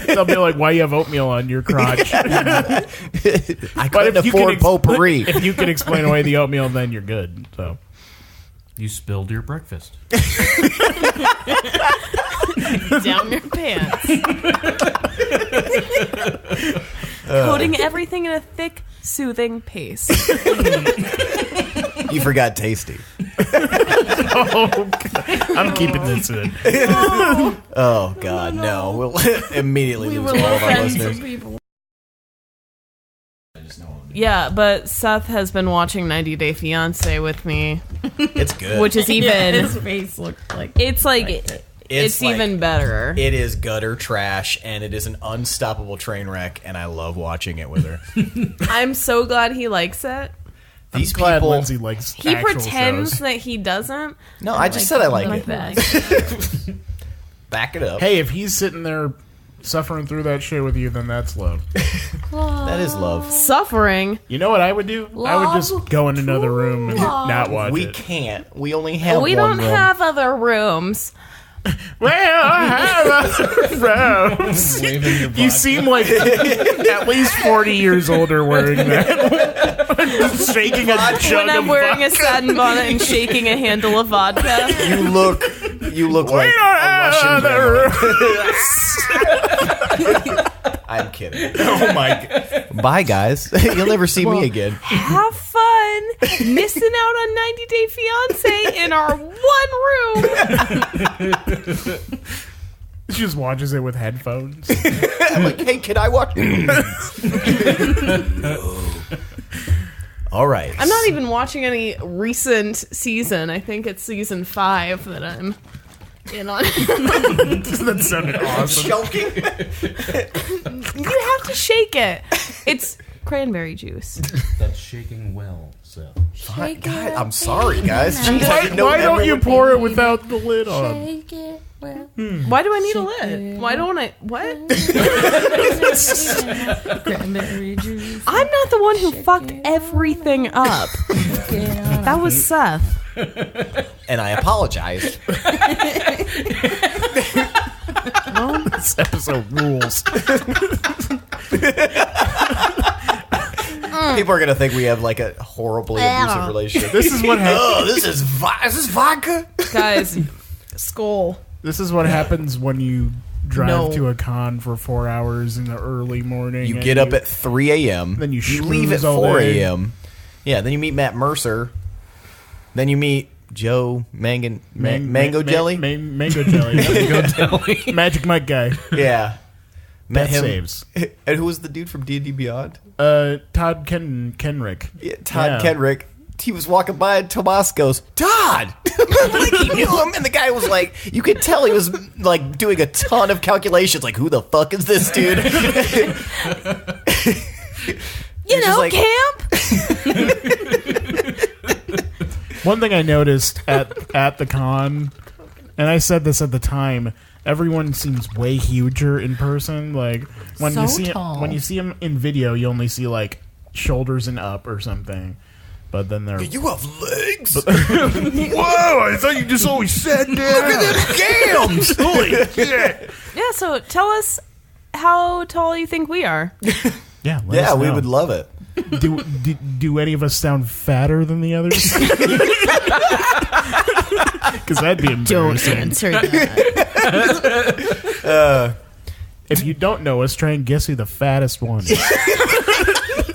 They'll be like, why you have oatmeal on your crotch? I couldn't afford potpourri. If you can explain away the oatmeal, then you're good. So You spilled your breakfast. Down your pants. Coating everything in a thick, soothing paste. You forgot tasty. God. I'm keeping this in. Oh, God, no. We'll immediately lose all of our listeners. Yeah, but Seth has been watching 90 Day Fiancé with me. It's good. Which is even... His face looked like... It's like... It's like, even better. It is gutter trash, and it is an unstoppable train wreck, and I love watching it with her. I'm so glad he likes it. These I'm glad people... Lindsey likes He actual pretends shows. that he doesn't. No, I just said I like it. That. Back it up. Hey, if he's sitting there suffering through that shit with you, then that's love. That is love. Suffering. You know what I would do? I would just go in another room and not watch We it. can't. We only have We one don't room. have other rooms. Well, I have other rooms. You seem like at least 40 years older wearing that. Just shaking a jug When I'm of wearing a vodka. satin bonnet and shaking a handle of vodka. You look like We don't a have Russian other grandma. rooms. I'm kidding. Oh my! Bye, guys. You'll never see me again. Have fun missing out on 90 Day Fiancé in our one room. She just watches it with headphones. I'm like, hey, can I watch? All right. I'm not even watching any recent season. I think it's season 5 that I'm in on. That sounded awesome. Choking. You have to shake it. It's cranberry juice. That's shaking well, so. God, I'm sorry, guys. Shake Jeez, I Why, didn't know why don't everyone- you pour it without the lid on? Shake it well. Why do I need a lid? Why don't I? What? Cranberry juice. I'm not the one who fucked everything up. That was Seth. And I apologize. This episode rules. People are gonna think we have like a horribly abusive relationship. This is what happens. Oh, this is vodka. Guys, skull. This is what happens when you drive No. to a con for 4 hours in the early morning. You and get up at 3 a.m. Then you leave at schmooze all 4 day. a.m. Yeah, then you meet Matt Mercer. Then you meet Joe Mango Jelly. Mango jelly. Go Dilly. Magic Mike guy. Yeah. Met That him. saves. And who was the dude from D&D Beyond? Todd Kenrick. Yeah, Todd Yeah. Kenrick. He was walking by and Tomas goes, Todd! Like he knew him, and the guy was like, you could tell he was like doing a ton of calculations, like, who the fuck is this dude? You know, like- camp. One thing I noticed at the con, and I said this at the time, everyone seems way huger in person. Like when So you see tall. when you see them in video, you only see like shoulders and up or something. But then they're You have legs? whoa! I thought you just always said that. Look at them gams! Holy shit! Yeah, so tell us how tall you think we are. Yeah, let Yeah, us we know. would love it. Do any of us sound fatter than the others? Because that'd be embarrassing. Answer that. If you don't know us, try and guess who the fattest one is.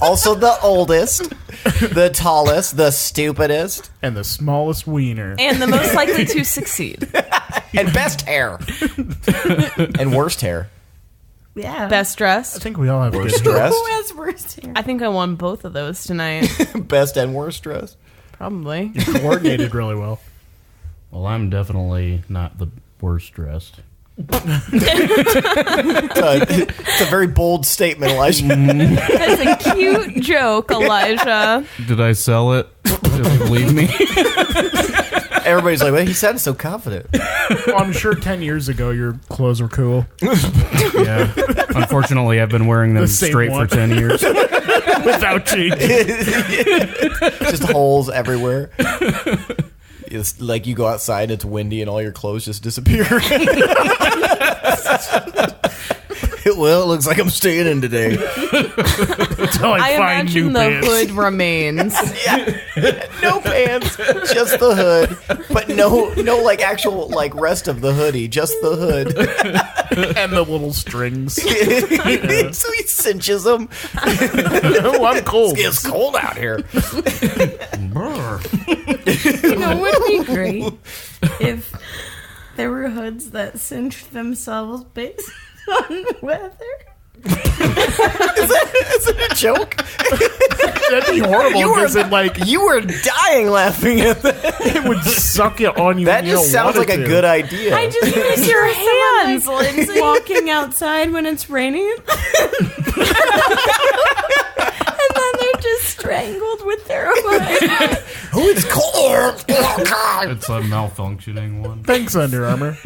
Also the oldest, the tallest, the stupidest, And the smallest wiener. And the most likely to succeed. and best hair. And worst hair. Yeah. Best I dressed. think we all have good Worst dressed. Who has worst hair? I think I won both of those tonight. Best and worst dressed. Probably. coordinated really well. Well, I'm definitely not the worst dressed. It's a very bold statement, Elijah. That's a cute joke, Elijah. Did I sell it? Did they believe me? Everybody's like, well, he sounded so confident. Well, I'm sure 10 years ago your clothes were cool. Yeah. Unfortunately, I've been wearing them The same straight one. for 10 years. Without change. Just holes everywhere. It's like you go outside, it's windy, and all your clothes just disappear. Well, it looks like I'm staying in today. Until I, I find new imagine the pants. hood remains. Yeah, no pants, just the hood, but no like actual like rest of the hoodie, just the hood. And the little strings. So he cinches them. Oh, I'm cold. It's cold out here. You know, would it be great if there were hoods that cinched themselves based on weather? Is it a joke? That'd be horrible because You were dying laughing at that. it would suck it on you. That and you just don't sounds want like it a to. good idea. I just use your hands, Lindsey. Walking outside when it's raining. And then they're just strangled with their hood. Oh, it's cold. Oh, God. It's a malfunctioning one. Thanks, Under Armour.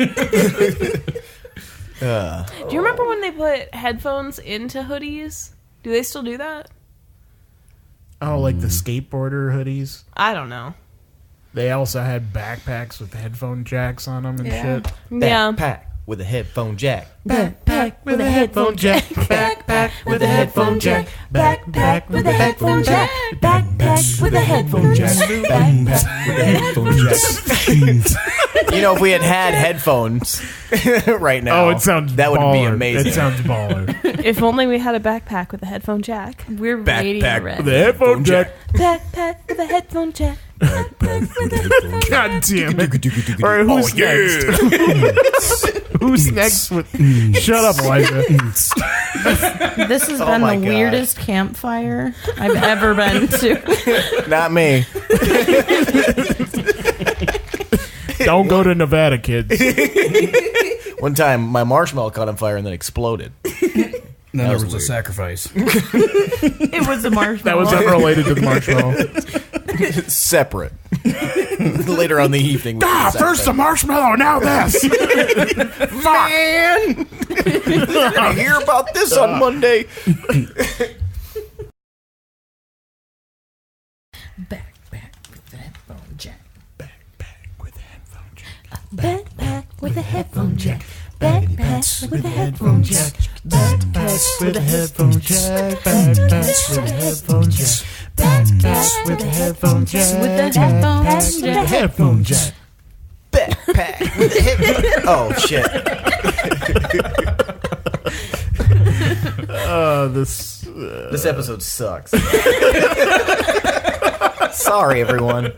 Do you remember when they put headphones into hoodies? Do they still do that? Oh, like the skateboarder hoodies. I don't know. They also had backpacks with headphone jacks on them and Yeah. shit. Yeah. Backpack. with a headphone jack. Backpack with a headphone jack. Backpack with a headphone jack. Backpack with a headphone jack. Backpack with a headphone jack. Backpack with a headphone jack. You know, if we had headphones right now, Oh, it sounds that would be baller. amazing. It sounds baller. If only we had a backpack with a headphone jack. We're Backpack radio red. The headphone jack. Backpack with a headphone jack. God damn it. All right, who's next? Who's next with... Shut up, Elijah. This has Oh been my the God. weirdest campfire I've ever been to. Not me. Don't go to Nevada, kids. One time, my marshmallow caught on fire and then exploded. Then there was a weird. sacrifice. It was a marshmallow. That was unrelated to the marshmallow. Separate. Later on the evening. First the marshmallow, now this. Man! I hear about this on Monday. Backpack with the headphone jack. Backpack with a headphone jack. Backpack with a headphone jack. Backpack with a headphone jack. Backpack with a headphone jack. Backpack with a headphone jack. Backpack with a headphone jack. With the headphones With a jack. headphone jack. Backpack with a headphone. Oh, shit. This This episode sucks. Sorry, everyone.